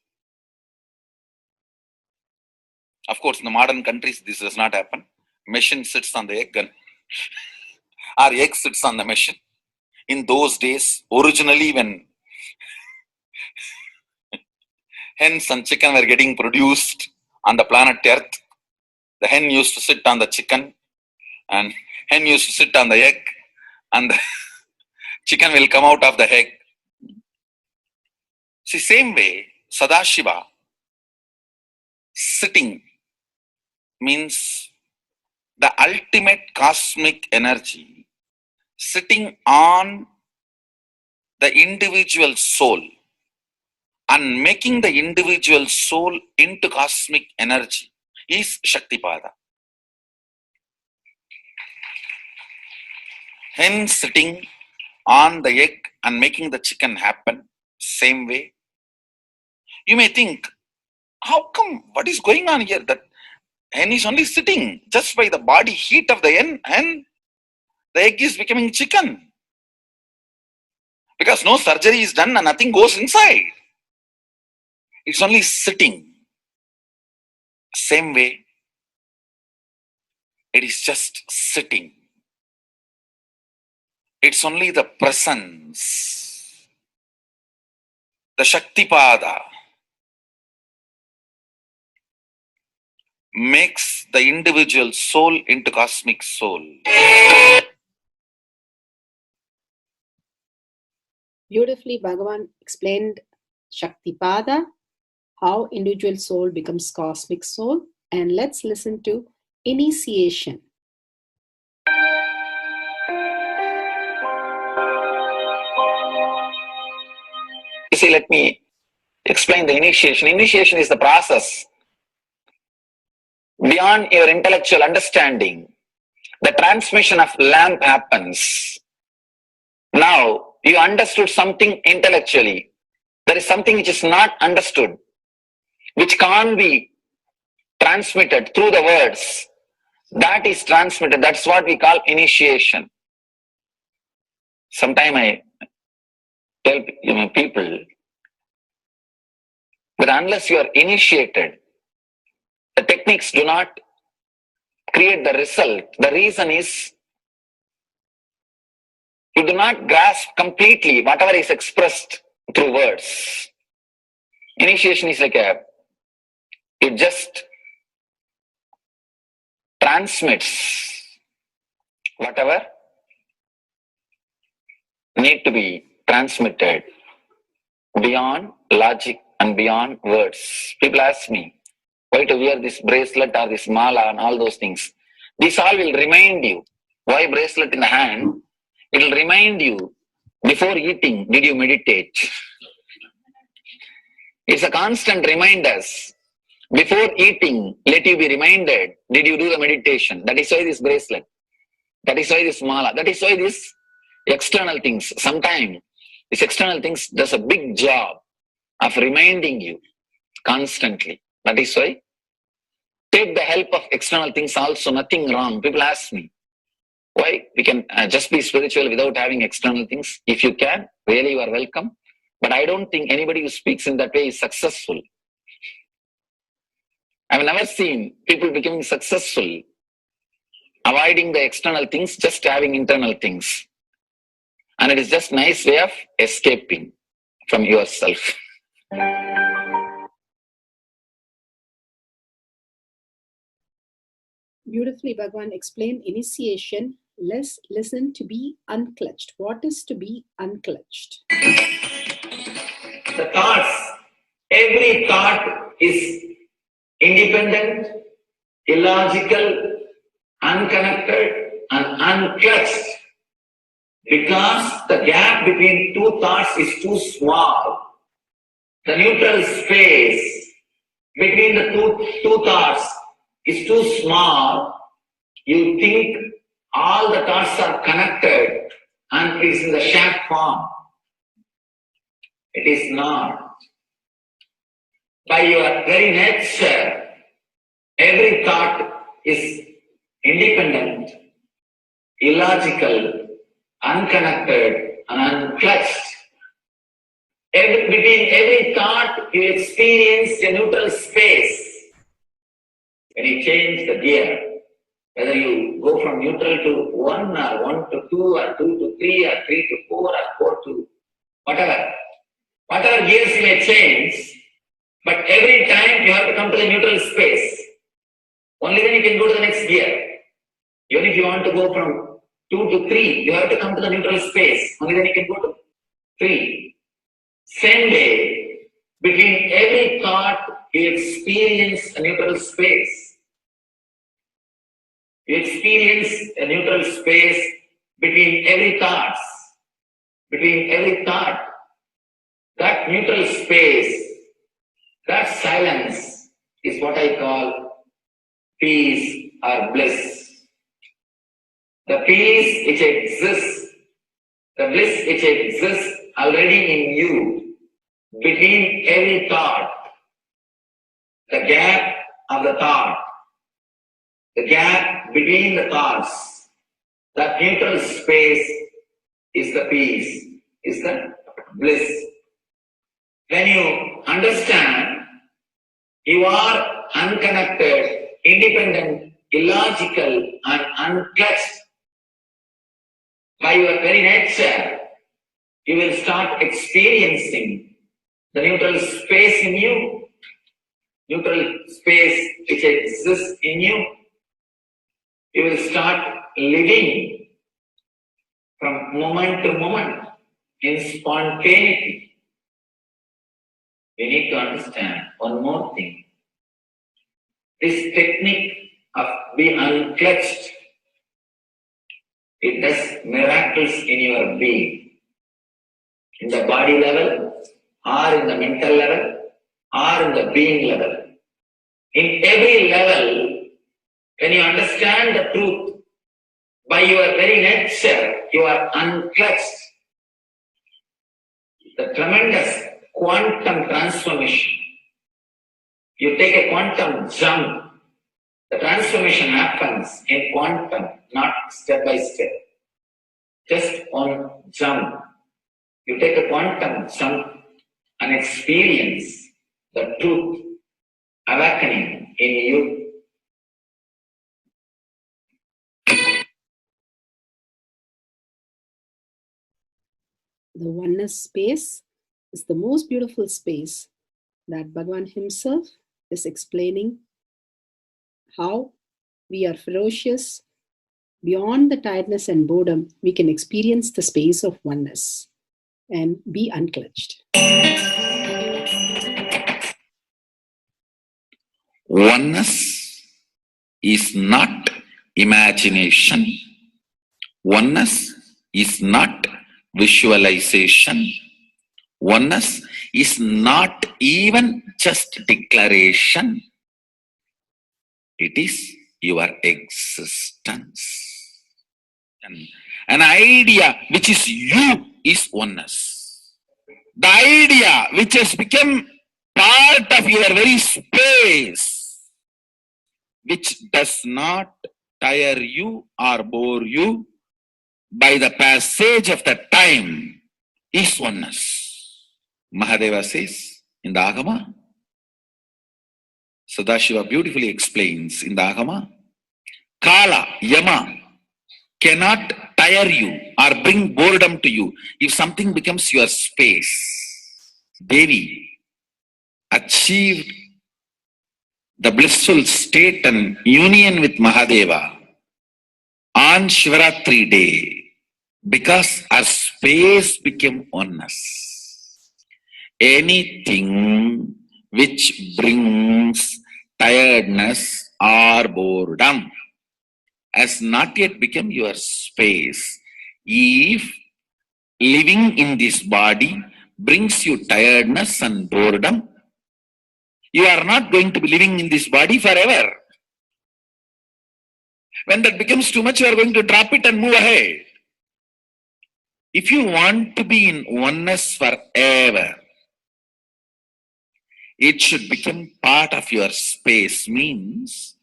Of course, in the modern countries, this does not happen. Machine sits on the egg and our egg sits on the machine. In those days, originally when hens and chicken were getting produced on the planet Earth, the hen used to sit on the chicken and hen used to sit on the egg and the chicken will come out of the egg. See, same way, Sadashiva, sitting means the ultimate cosmic energy sitting on the individual soul and making the individual soul into cosmic energy is Shaktipada. Hence, sitting on the egg and making the chicken happen, same way. You may think, how come, what is going on here? That hen is only sitting just by the body heat of the hen, the egg is becoming chicken. Because no surgery is done and nothing goes inside. It's only sitting. Same way, it is just sitting. It's only the presence, the Shaktipada, makes the individual soul into cosmic soul. Beautifully, Bhagavan explained Shaktipada, how individual soul becomes cosmic soul. And let's listen to initiation. You see, let me explain the initiation. Initiation is the process beyond your intellectual understanding. The transmission of lamp happens. Now, you understood something intellectually. There is something which is not understood, which can't be transmitted through the words. That is transmitted. That's what we call initiation. Sometimes I tell people that unless you are initiated, the techniques do not create the result. The reason is you do not grasp completely whatever is expressed through words. Initiation is like it just transmits whatever need to be transmitted beyond logic and beyond words. People ask me why to wear this bracelet or this mala and all those things. This all will remind you. Why bracelet in the hand? It will remind you, before eating, did you meditate? It's a constant reminder. Before eating, let you be reminded, did you do the meditation? That is why this bracelet. That is why this mala. That is why this external things. Sometimes these external things does a big job of reminding you constantly. That is why take the help of external things also, nothing wrong. People ask me, why we can just be spiritual without having external things? If you can, really you are welcome. But I don't think anybody who speaks in that way is successful. I've never seen people becoming successful avoiding the external things, just having internal things. And it is just nice way of escaping from yourself. Beautifully, Bhagavan explained initiation. Let's listen to be unclutched. What is to be unclutched? The thoughts, every thought is independent, illogical, unconnected, and unclutched. Because the gap between two thoughts is too small, the neutral space between the two thoughts is too small, you think all the thoughts are connected and it is in the shape form. It is not. By your very nature, every thought is independent, illogical, unconnected, and unclutched. Between every thought, you experience a neutral space. When you change the gear, whether you go from neutral to 1 or 1 to 2 or 2 to 3 or 3 to 4 or 4 to whatever gears you may change, but every time you have to come to the neutral space. Only then you can go to the next gear. Even if you want to go from 2 to 3, you have to come to the neutral space. Only then you can go to 3. Same way, between every thought, you experience a neutral space. You experience a neutral space between every thoughts. Between every thought. That neutral space, that silence is what I call peace or bliss. The peace which exists, the bliss which exists already in you, between every thought, the gap of the thought, the gap between the thoughts, that neutral space is the peace, is the bliss. When you understand you are unconnected, independent, illogical, and unclutched by your very nature, you will start experiencing the neutral space in you, neutral space which exists in you. You will start living from moment to moment in spontaneity. We need to understand one more thing. This technique of being unclutched, it does miracles in your being. In the body level, or in the mental level, or in the being level. In every level, when you understand the truth, by your very nature, you are unclutched. The tremendous quantum transformation. You take a quantum jump. The transformation happens in quantum, not step by step. Just one jump. You take a quantum jump and experience the truth awakening in you. The oneness space is the most beautiful space that Bhagavan himself is explaining how we are ferocious. Beyond the tiredness and boredom, we can experience the space of oneness and be unclutched. Oneness is not imagination. Oneness is not visualization. Oneness is not even just declaration. It is your existence. An idea which is you is oneness. The idea which has become part of your very space, which does not tire you or bore you by the passage of the time, is oneness. Mahadeva says in the Agama, Sadashiva beautifully explains in the Agama, Kala, Yama cannot tire you or bring boredom to you if something becomes your space. Devi achieved the blissful state and union with Mahadeva on Shivaratri day because our space became oneness. Anything which brings tiredness or boredom has not yet become your space. If living in this body brings you tiredness and boredom, you are not going to be living in this body forever. When that becomes too much, you are going to drop it and move ahead. If you want to be in oneness forever, it should become part of your space, means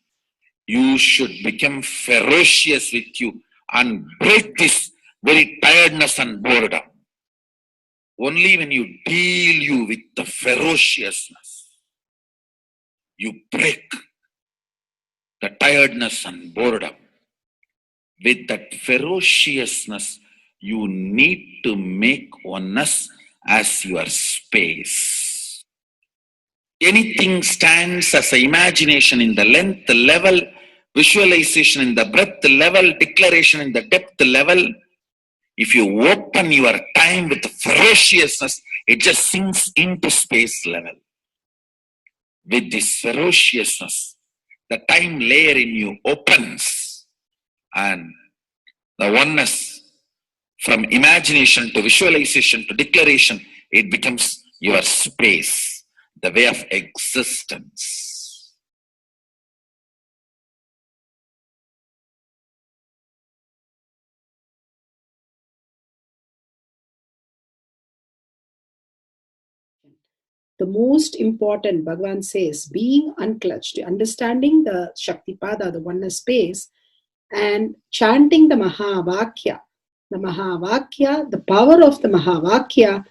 you should become ferocious with you and break this very tiredness and boredom. Only when you deal you with the ferociousness, you break the tiredness and boredom. With that ferociousness, you need to make oneness as your space. Anything stands as an imagination in the length level, visualization in the breadth level, declaration in the depth level. If you open your time with ferociousness, it just sinks into space level. With this ferociousness, the time layer in you opens, and the oneness from imagination to visualization to declaration, it becomes your space, the way of existence. The most important, Bhagavan says, being unclutched, understanding the Shaktipada, the oneness space, and chanting the Mahavakya. The Mahavakya, the power of the Mahavakya,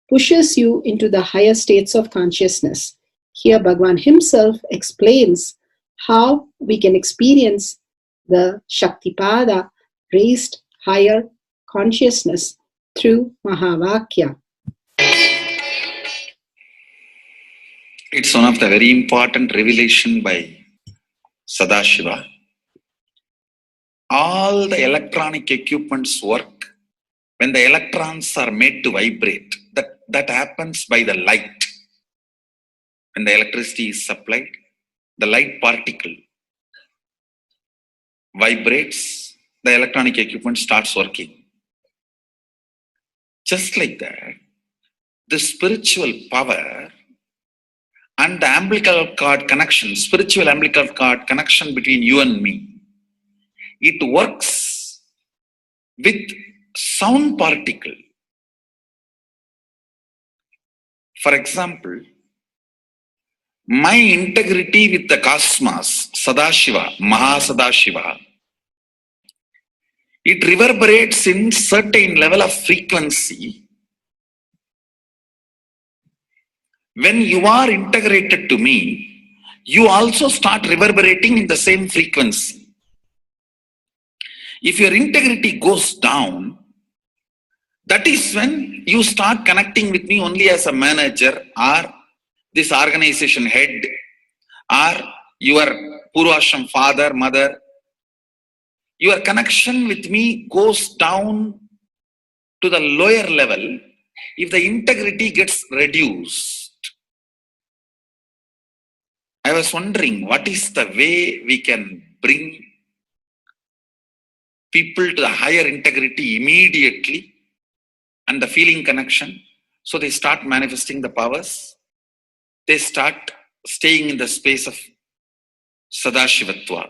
pushes you into the higher states of consciousness. Here, Bhagavan himself explains how we can experience the Shaktipada, raised higher consciousness, through Mahavakya. It's one of the very important revelation by Sadashiva. All the electronic equipments work when the electrons are made to vibrate. That happens by the light. When the electricity is supplied, the light particle vibrates, the electronic equipment starts working. Just like that, the spiritual power and the umbilical cord connection, spiritual umbilical cord connection between you and me, it works with sound particle. For example, my integrity with the cosmos, Sadashiva, Mahasadashiva, it reverberates in certain level of frequency. When you are integrated to me, you also start reverberating in the same frequency. If your integrity goes down, that is when you start connecting with me only as a manager or this organization head or your Purvashram father, mother. Your connection with me goes down to the lower level if the integrity gets reduced. I was wondering, what is the way we can bring people to the higher integrity immediately and the feeling connection, so they start manifesting the powers, they start staying in the space of Sadashivatva.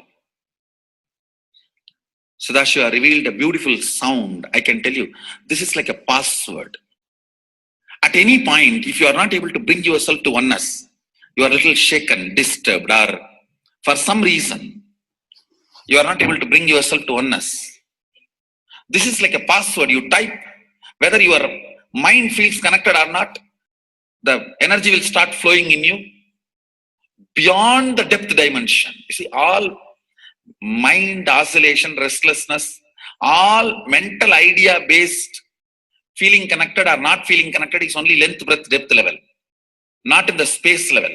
Sadashiva revealed a beautiful sound. I can tell you, this is like a password. At any point, if you are not able to bring yourself to oneness, you are a little shaken, disturbed, or for some reason, you are not able to bring yourself to oneness. This is like a password. You type, whether your mind feels connected or not, the energy will start flowing in you beyond the depth dimension. You see, all mind oscillation, restlessness, all mental idea-based feeling connected or not feeling connected is only length, breadth, depth level, not in the space level.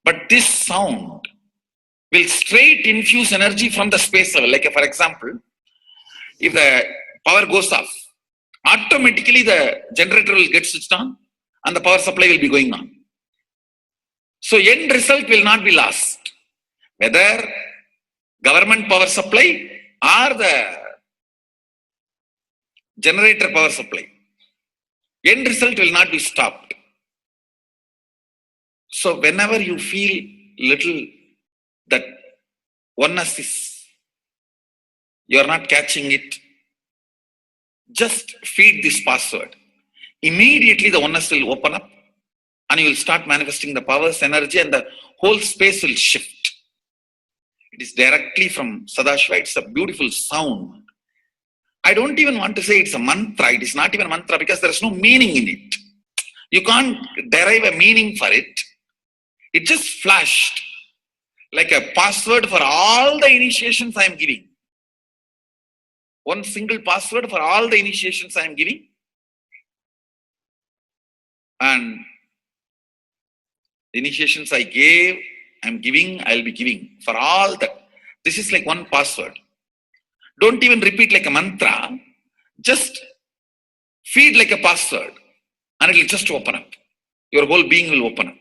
But this sound will straight infuse energy from the space level. Like for example, if the power goes off, automatically the generator will get switched on and the power supply will be going on. So end result will not be lost. Whether government power supply or the generator power supply. End result will not be stopped. So whenever you feel little that oneness is, you are not catching it, just feed this password. Immediately the oneness will open up and you will start manifesting the powers, energy, and the whole space will shift. It is directly from Sadashiva. It's a beautiful sound. I don't even want to say it's a mantra. It is not even a mantra because there is no meaning in it. You can't derive a meaning for it. It just flashed like a password for all the initiations I am giving. One single password for all the initiations I am giving. And the initiations I gave, I am giving, I will be giving for all that. This is like one password. Don't even repeat like a mantra. Just feed like a password and it will just open up. Your whole being will open up.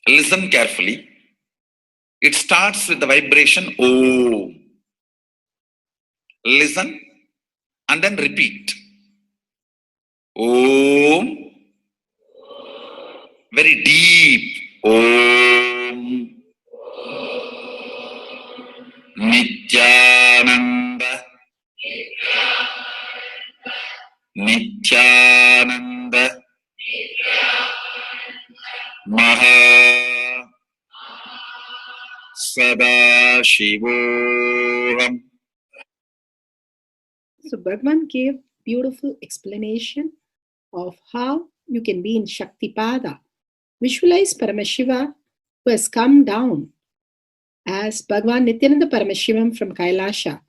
Listen carefully. It starts with the vibration Om. Listen and then repeat. Om. Very deep. Om. Nityananda. Nityananda. Maha Sadashivoham. So Bhagavan gave beautiful explanation of how you can be in Shaktipada. Visualize Paramashiva who has come down as Bhagavan Nityananda Paramashivam from Kailasha.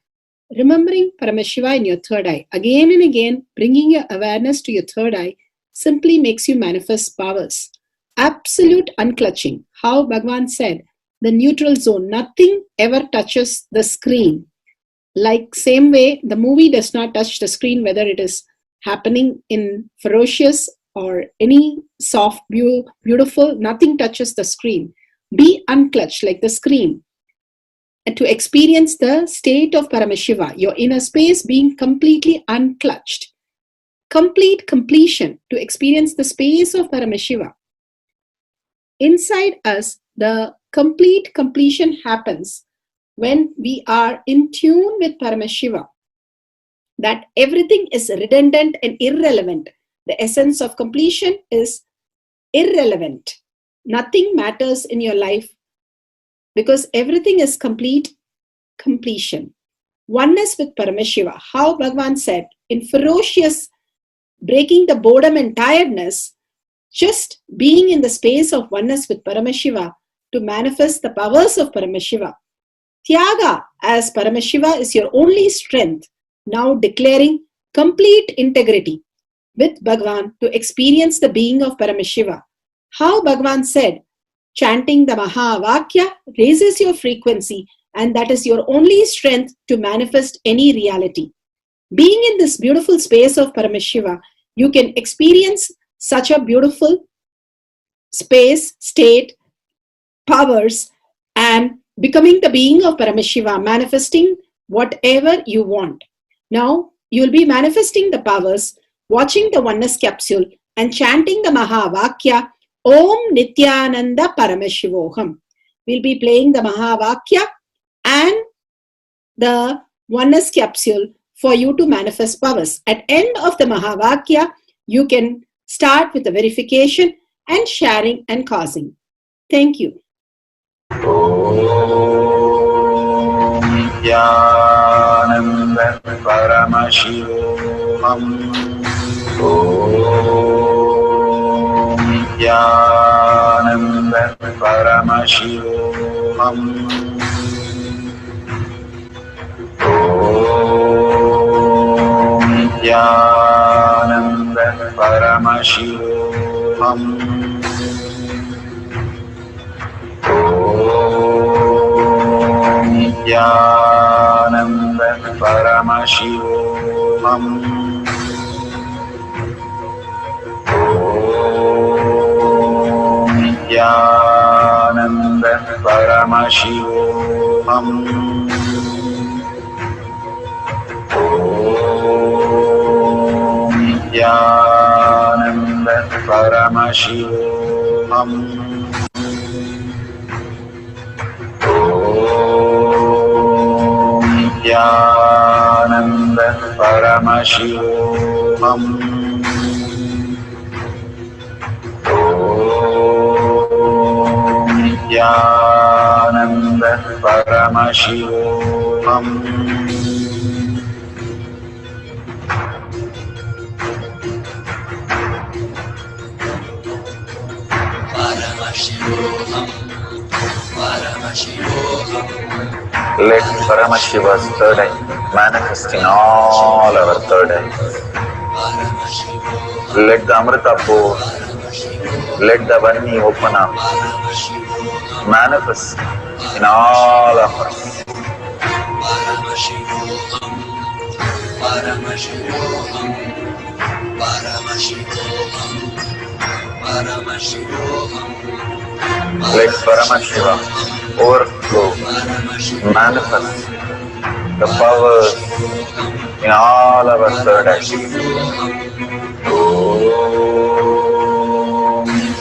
Remembering Paramashiva in your third eye, again and again, bringing your awareness to your third eye simply makes you manifest powers. Absolute unclutching. How Bhagavan said, the neutral zone, nothing ever touches the screen. Like same way, the movie does not touch the screen, whether it is happening in ferocious or any soft, beautiful, nothing touches the screen. Be unclutched like the screen. And to experience the state of Paramashiva, your inner space being completely unclutched. Complete completion to experience the space of Paramashiva. Inside us, the complete completion happens when we are in tune with Paramashiva. That everything is redundant and irrelevant. The essence of completion is irrelevant. Nothing matters in your life because everything is complete completion. Oneness with Paramashiva. How Bhagavan said, in ferocious breaking the boredom and tiredness, just being in the space of oneness with Paramashiva to manifest the powers of Paramashiva. Tyaga as Paramashiva is your only strength, now declaring complete integrity with Bhagavan to experience the being of Paramashiva. How Bhagavan said, chanting the Mahavakya raises your frequency and that is your only strength to manifest any reality. Being in this beautiful space of Paramashiva, you can experience such a beautiful space, state, powers, and becoming the being of Paramashiva, manifesting whatever you want. Now, you will be manifesting the powers, watching the oneness capsule, and chanting the Mahavakya, Om Nityananda Paramashivoham. We'll be playing the Mahavakya and the oneness capsule for you to manifest powers. At end of the Mahavakya, you can start with the verification and sharing and causing. Thank you. Nityananda Paramashivoham. Om Nityananda Paramashivoham. Om Nityananda Paramashivoham. Om Nityananda Paramashivoham. Om Nityananda Paramashivoham. Nityananda Paramashivoham. Om Nityananda Paramashivoham. Om Nityananda Paramashivoham. Let Paramashiva's third eye manifest in all our third eyes. Let the Amrita pour, let the Vani open up, manifest in all of us. Let Paramashiva overflow, manifest the powers in all our third eyes. Om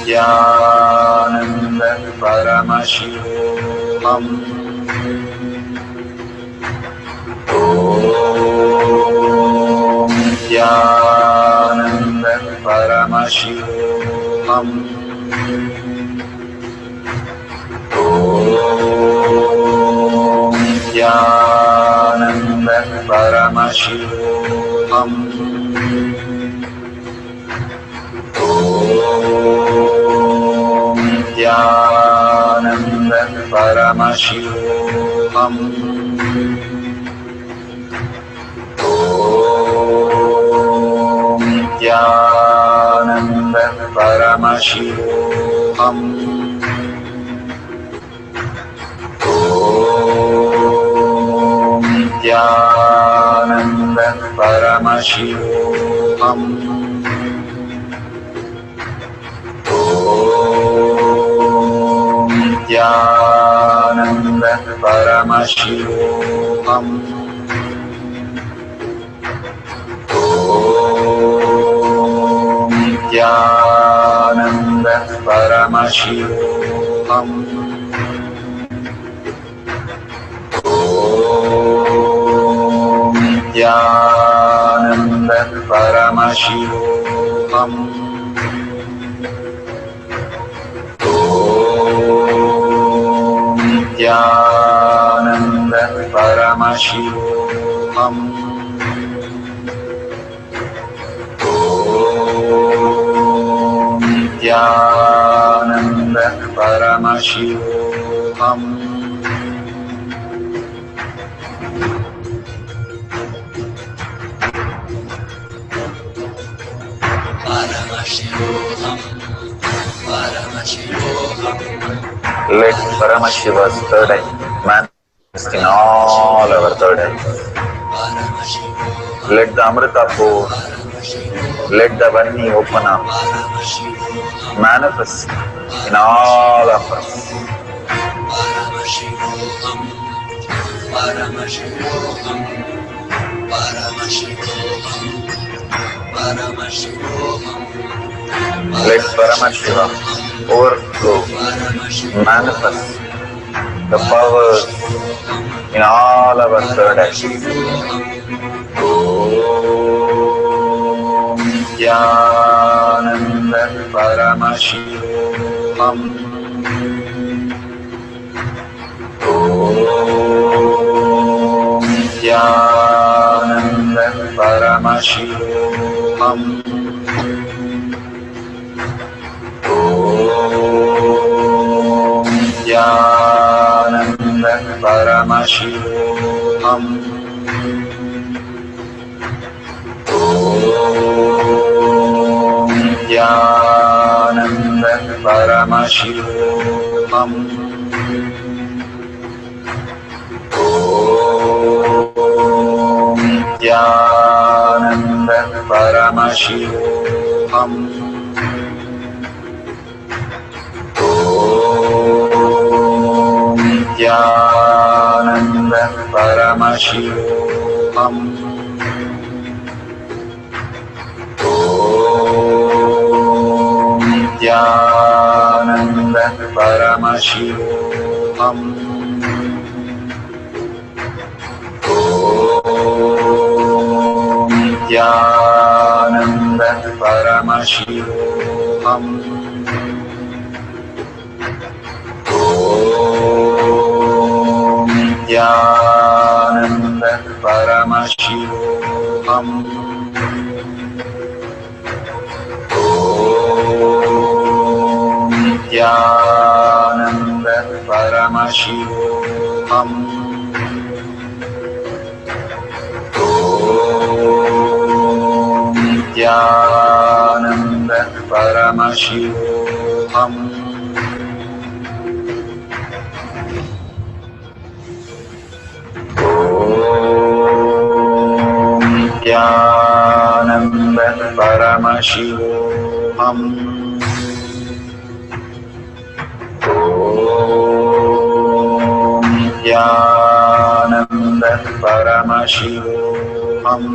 Nityananda Paramashivoham. Om Nityananda Paramashivoham. Om Nityananda Paramashivoham. Om Nityananda Paramashivoham. Om Nityananda Paramashivoham. Om Nityananda Paramashivoham. Om Nityananda Paramashivoham. Om Nityananda Paramashivoham. Om Nityananda Paramashivoham. Om Nityananda Paramashivoham. Om Nityananda Paramashivoham. Let Paramashiva's third eye manifest in all our third eyes. Let the Amrita pour, let the Vani open up, manifest in all of us. Let Paramashiva overflow, manifest the powers in all our third eyes. Om Nityananda Paramashivoham. Om Nityananda Paramashivoham. Om Nityananda Paramashivoham. Om Nityananda Paramashivoham. Om Nityananda Paramashivoham. Om Nityananda Paramashivoham. Om Paramashivoham. Nityananda Paramashivoham. Nityananda Paramashivoham. Nityananda Paramashivoham. Nityananda Paramashivoham. Nityananda Paramashivoham. Nityananda Paramashivoham. Nityananda Paramashivoham. Nityananda Paramashivoham.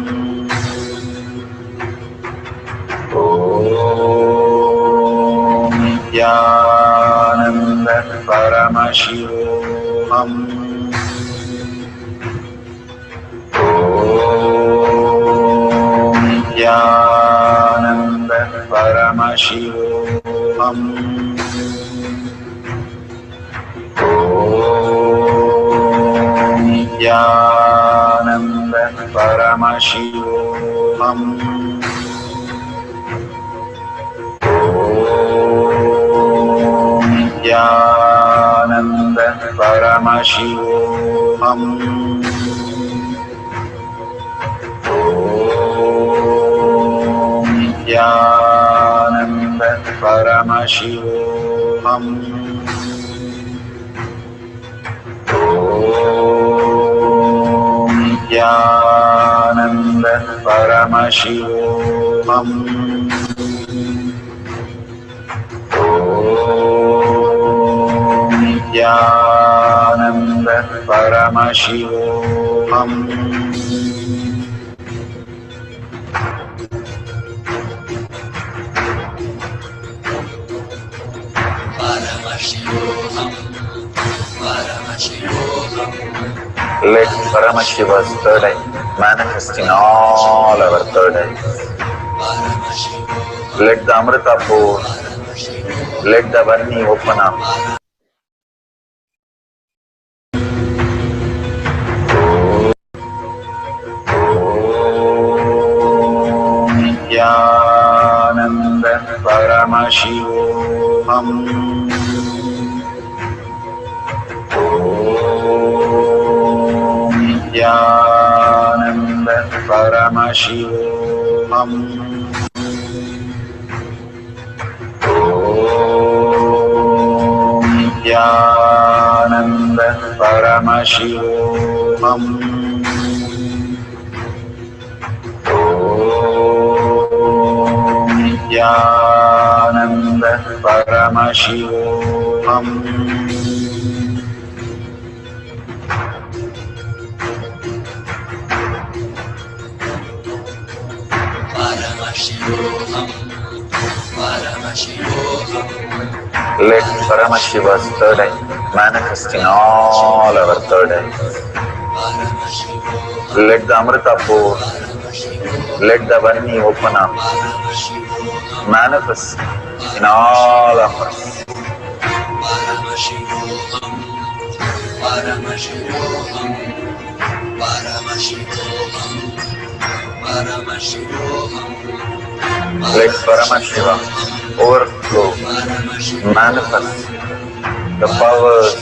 Nityananda Paramashivoham. Nityananda Paramashivoham. Nityananda Paramashivoham. Nityananda Paramashivoham. Nityananda Paramashivoham. Let Paramashiva's third eye manifest in all our third eyes. Let the Amrita pour, let the Varni open up. Nityananda Paramashivoham. Nityananda Paramashivoham. Nityananda Paramashivoham. Nityananda Paramashivoham. Let Paramashiva's third eye manifest in all our third eyes. Let the Amrita pour, let the Varni open up, manifest in all of us. Let Paramashiva overflow, manifest the powers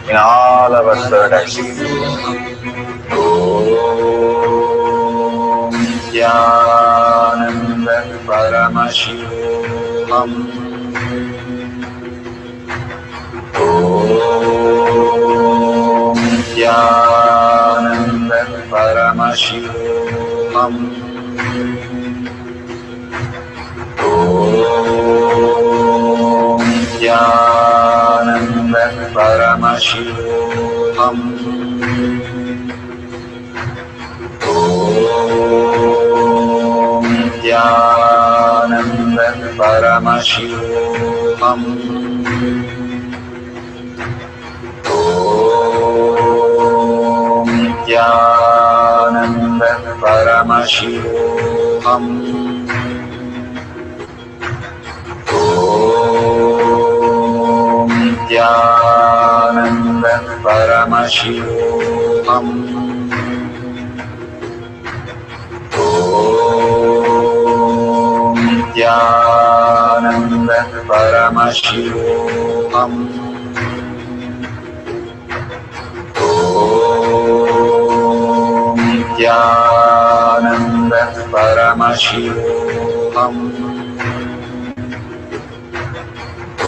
in all our third eyes. Om Nityananda Paramashivoham. Om Nityananda. やーなんだパラマシボーハムパラマシボーハム Let Paramashiva overflow, manifest the powers in all our third eye. Om Nityananda Paramashivoham. Om Nityananda Paramashivoham. Om Nityananda Paramashivoham. Om Nityananda Paramashivoham. Nityananda Paramashivoham. Paramashivaham. Om Nityananda Paramashivaham. Om Nityananda Paramashivaham. Om Nityananda Paramashivaham.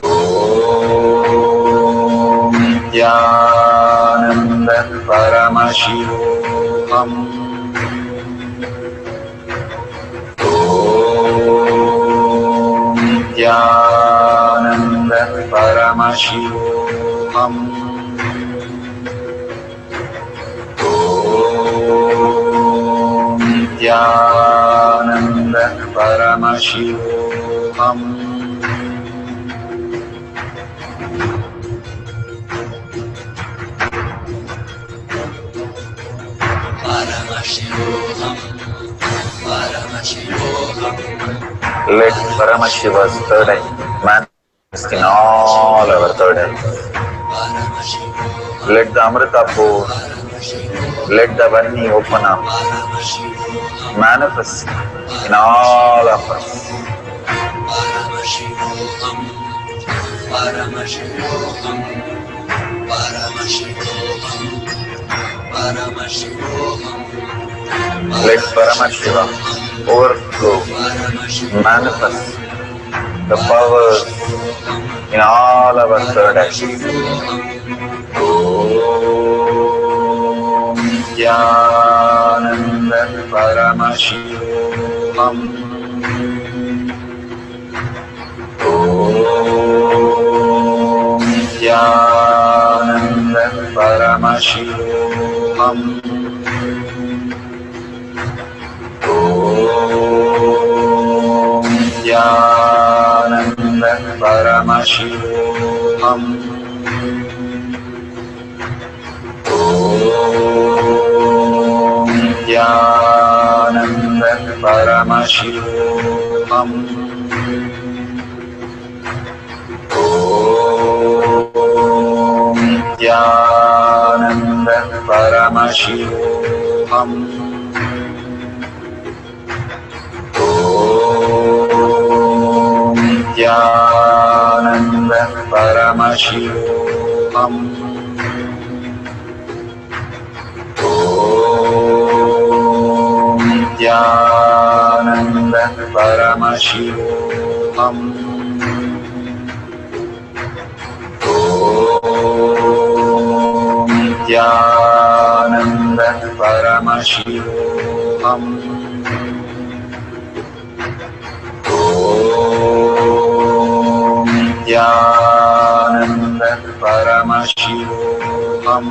Om Nityananda Paramashivaham. Om Nityananda Paramashivaham. Om Nityananda Paramashivaham. Let Paramashiva's third eye manifest in all our third eyes. Let the Amrita pour, let the Varni open up, manifest in all of us. Let Paramashiva overflow, manifest the powers in all our third eyes. Om Nityananda Paramashivaham. Om Nityananda Paramashivaham. Om Nityananda Paramashivaham. Om Nityananda Paramashivaham. Om Nityananda Paramashivaham. Om Nityananda Paramashivaham. Om Nityananda Paramashivaham. Om Nityananda Paramashivaham. Om Nityananda Paramashivaham.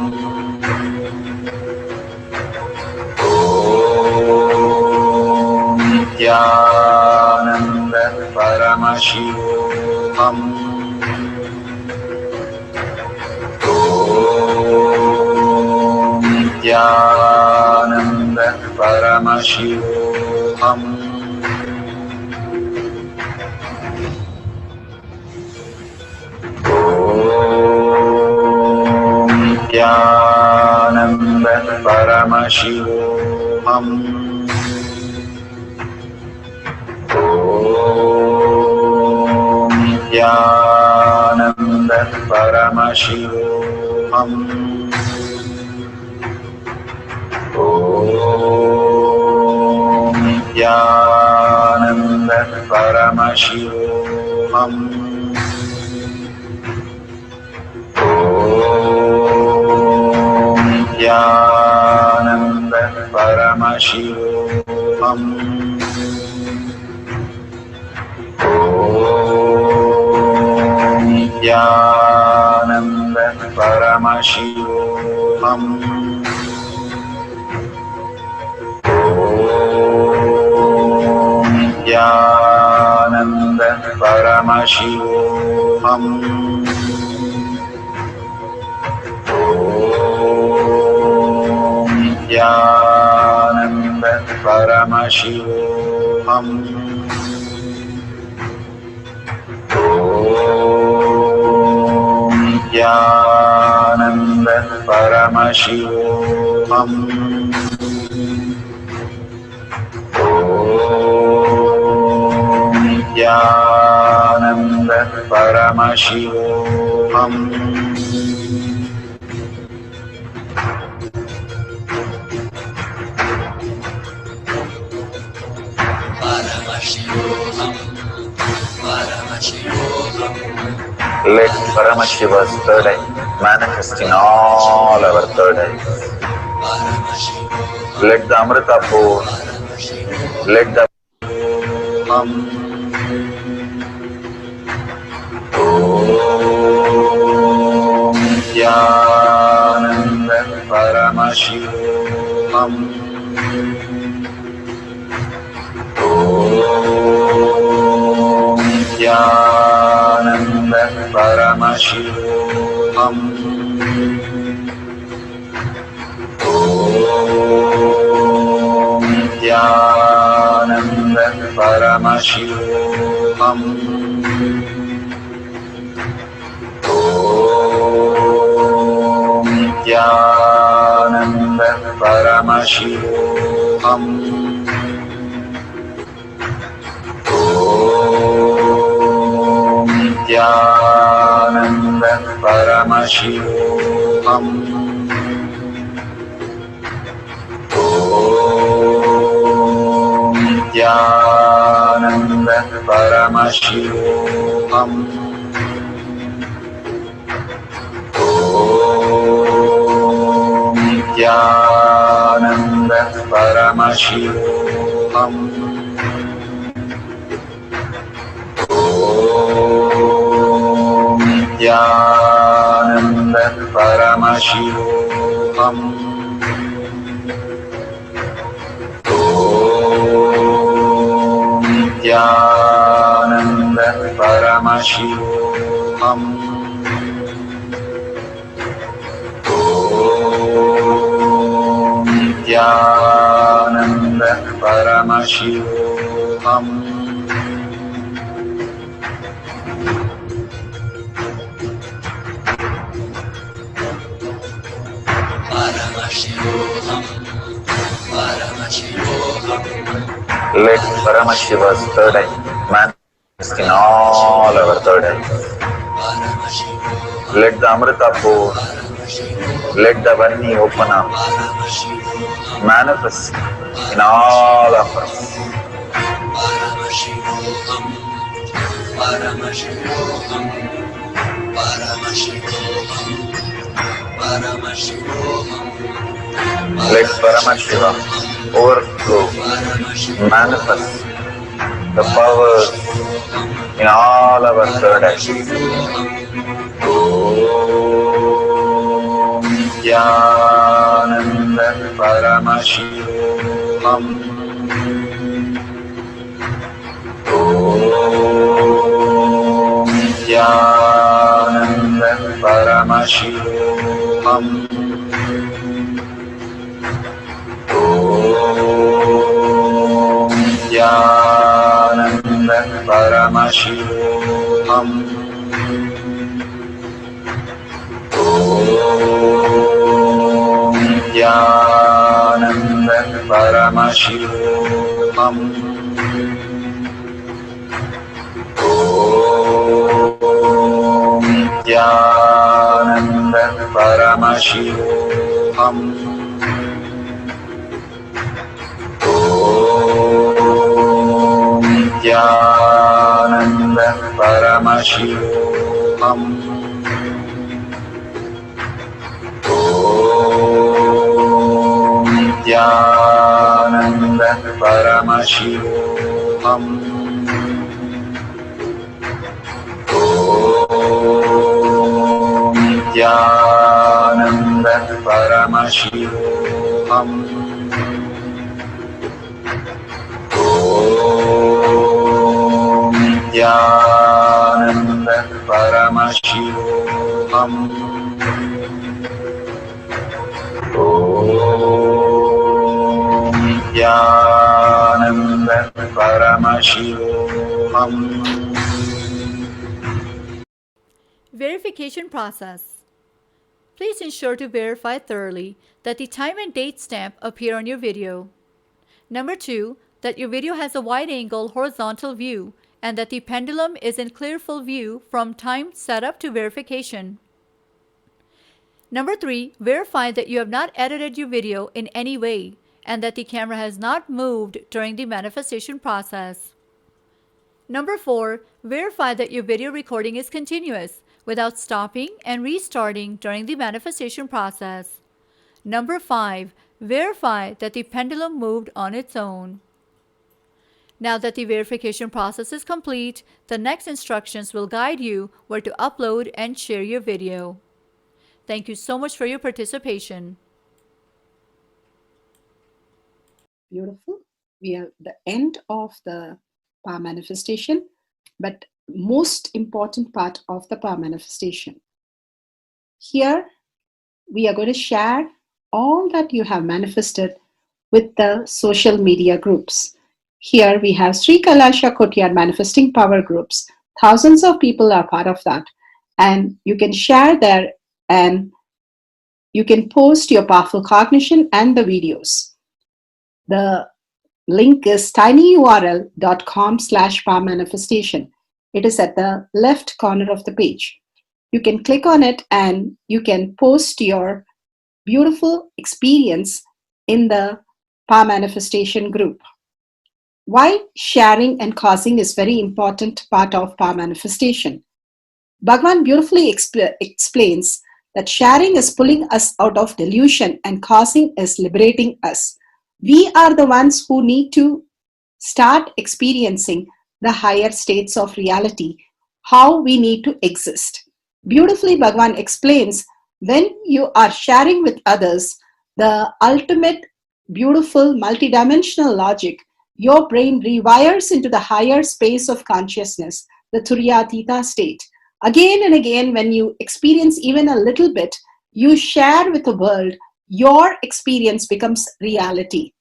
Om Nityananda Paramashivaham. Om Nityananda Paramashivaham. Om Nityananda Paramashivaham. Om Nityananda Paramashivaham. Om Nityananda Paramashivaham. Om Nityananda Paramashivaham. Om Nityananda Paramashivaham. Om Nityananda Paramashivaham. Om Nityananda Paramashivoham. Om Nityananda Paramashivoham. Om Nityananda Paramashivoham. Let Paramashiva's third eye manifest in all our third eyes. Let the Amrita pour, let the Om Nityananda Paramashivoham. Om Nityananda Paramashivoham. Om Nityananda Paramashivoham. Om Nityananda Paramashivoham. Om Nityananda Paramashivoham. Om Nityananda Paramashivoham. Om Nityananda Paramashivoham. Om Nityananda Paramashivoham. Om Nityananda Paramashivoham. Om Nityananda Paramashivoham. Let Paramashiva's third eye manifest in all our third eyes. Let the Amrita pour, let the Vani open up, manifest in all of us. Let Paramashiva overflow, manifest the powers in all our third eyes. Om Nityananda Paramashivoham. Om Nityananda Paramashivoham. Om Nityananda Paramashivoham. Om Nityananda Paramashivoham. Om Nityananda Paramashivoham. Om Nityananda Paramashivoham. Om Nityananda Paramashivoham. Om Nityananda Paramashivoham. Om Nityananda Paramashivoham. Om Nityananda Verification process. Please ensure to verify thoroughly that the time and date stamp appear on your video. Number 2, that your video has a wide-angle horizontal view and that the pendulum is in clear full view from time setup to verification. Number 3, verify that you have not edited your video in any way and that the camera has not moved during the manifestation process. Number 4, verify that your video recording is continuous without stopping and restarting during the manifestation process. Number 5, verify that the pendulum moved on its own. Now that the verification process is complete, the next instructions will guide you where to upload and share your video. Thank you so much for your participation. Beautiful. We are at the end of the power manifestation, but most important part of the power manifestation. Here, we are going to share all that you have manifested with the social media groups. Here we have Sri Kailasha Kotyar Manifesting Power Groups. Thousands of people are part of that. And you can share there and you can post your powerful cognition and the videos. The link is tinyurl.com/power manifestation. It is at the left corner of the page. You can click on it and you can post your beautiful experience in the power manifestation group. Why sharing and causing is very important part of power manifestation. Bhagavan beautifully explains that sharing is pulling us out of delusion and causing is liberating us. We are the ones who need to start experiencing the higher states of reality, how we need to exist. Beautifully, Bhagavan explains when you are sharing with others the ultimate beautiful multidimensional logic, your brain rewires into the higher space of consciousness, the Turyatita state. Again and again, when you experience even a little bit, you share with the world, your experience becomes reality.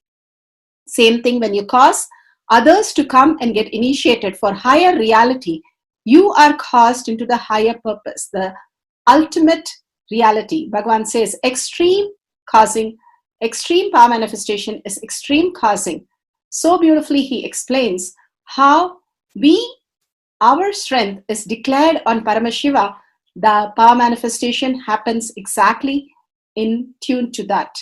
Same thing when you cause others to come and get initiated for higher reality, you are caused into the higher purpose, the ultimate reality. Bhagavan says extreme causing, extreme power manifestation is extreme causing. So beautifully he explains how our strength is declared on Paramashiva. The power manifestation happens exactly in tune to that.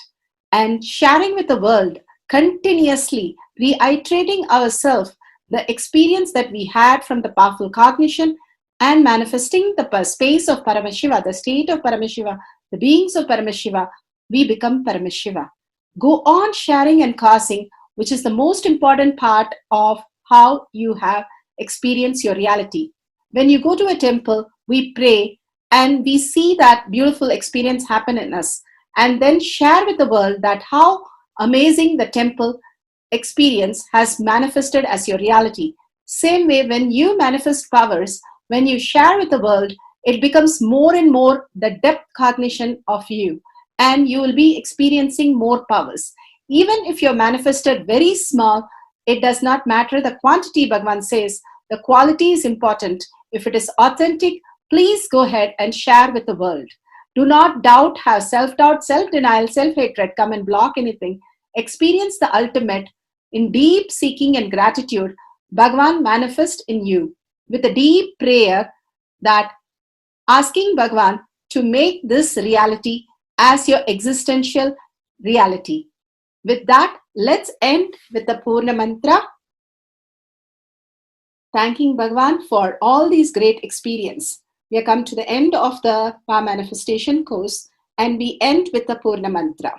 And sharing with the world, continuously reiterating ourselves the experience that we had from the powerful cognition and manifesting the space of Paramashiva, the state of Paramashiva, the beings of Paramashiva, we become Paramashiva. Go on sharing and causing, which is the most important part of how you have experienced your reality. When you go to a temple, we pray and we see that beautiful experience happen in us and then share with the world that how amazing the temple experience has manifested as your reality. Same way, when you manifest powers, when you share with the world, it becomes more and more the depth cognition of you and you will be experiencing more powers. Even if you're manifested very small, it does not matter the quantity. Bhagavan says the quality is important. If it is authentic, please go ahead and share with the world. Do not doubt, have self-doubt, self-denial, self-hatred come and block anything. Experience the ultimate in deep seeking and gratitude. Bhagavan manifest in you with a deep prayer that asking Bhagavan to make this reality as your existential reality. With that, let's end with the Purna Mantra. Thanking Bhagavan for all these great experience. We have come to the end of the power manifestation course and we end with the Purna Mantra.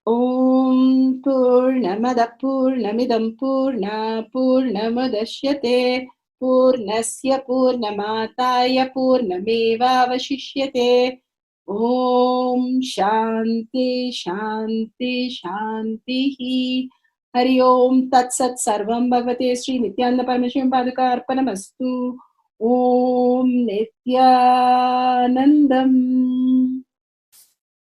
Om Purnamada Purnamidam Purna Purnamadashyate Purnasya Purnamataya Purnameva Vashishyate. Om Shanti Shanti Shanti. Hari Om Tat Sat Sarvam Bhavate Sri Nityananda Parameshwaram Padaka Arpanamastu. Om Nityanandam.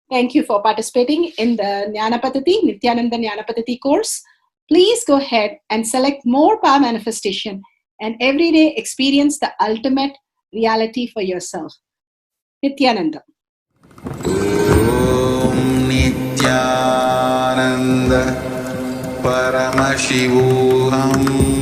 Thank you for participating in the Jnana Paddhati, Nityananda Jnana Paddhati course. Please go ahead and select more power manifestation and every day experience the ultimate reality for yourself. Nityananda. Om Nityananda Paramashivoham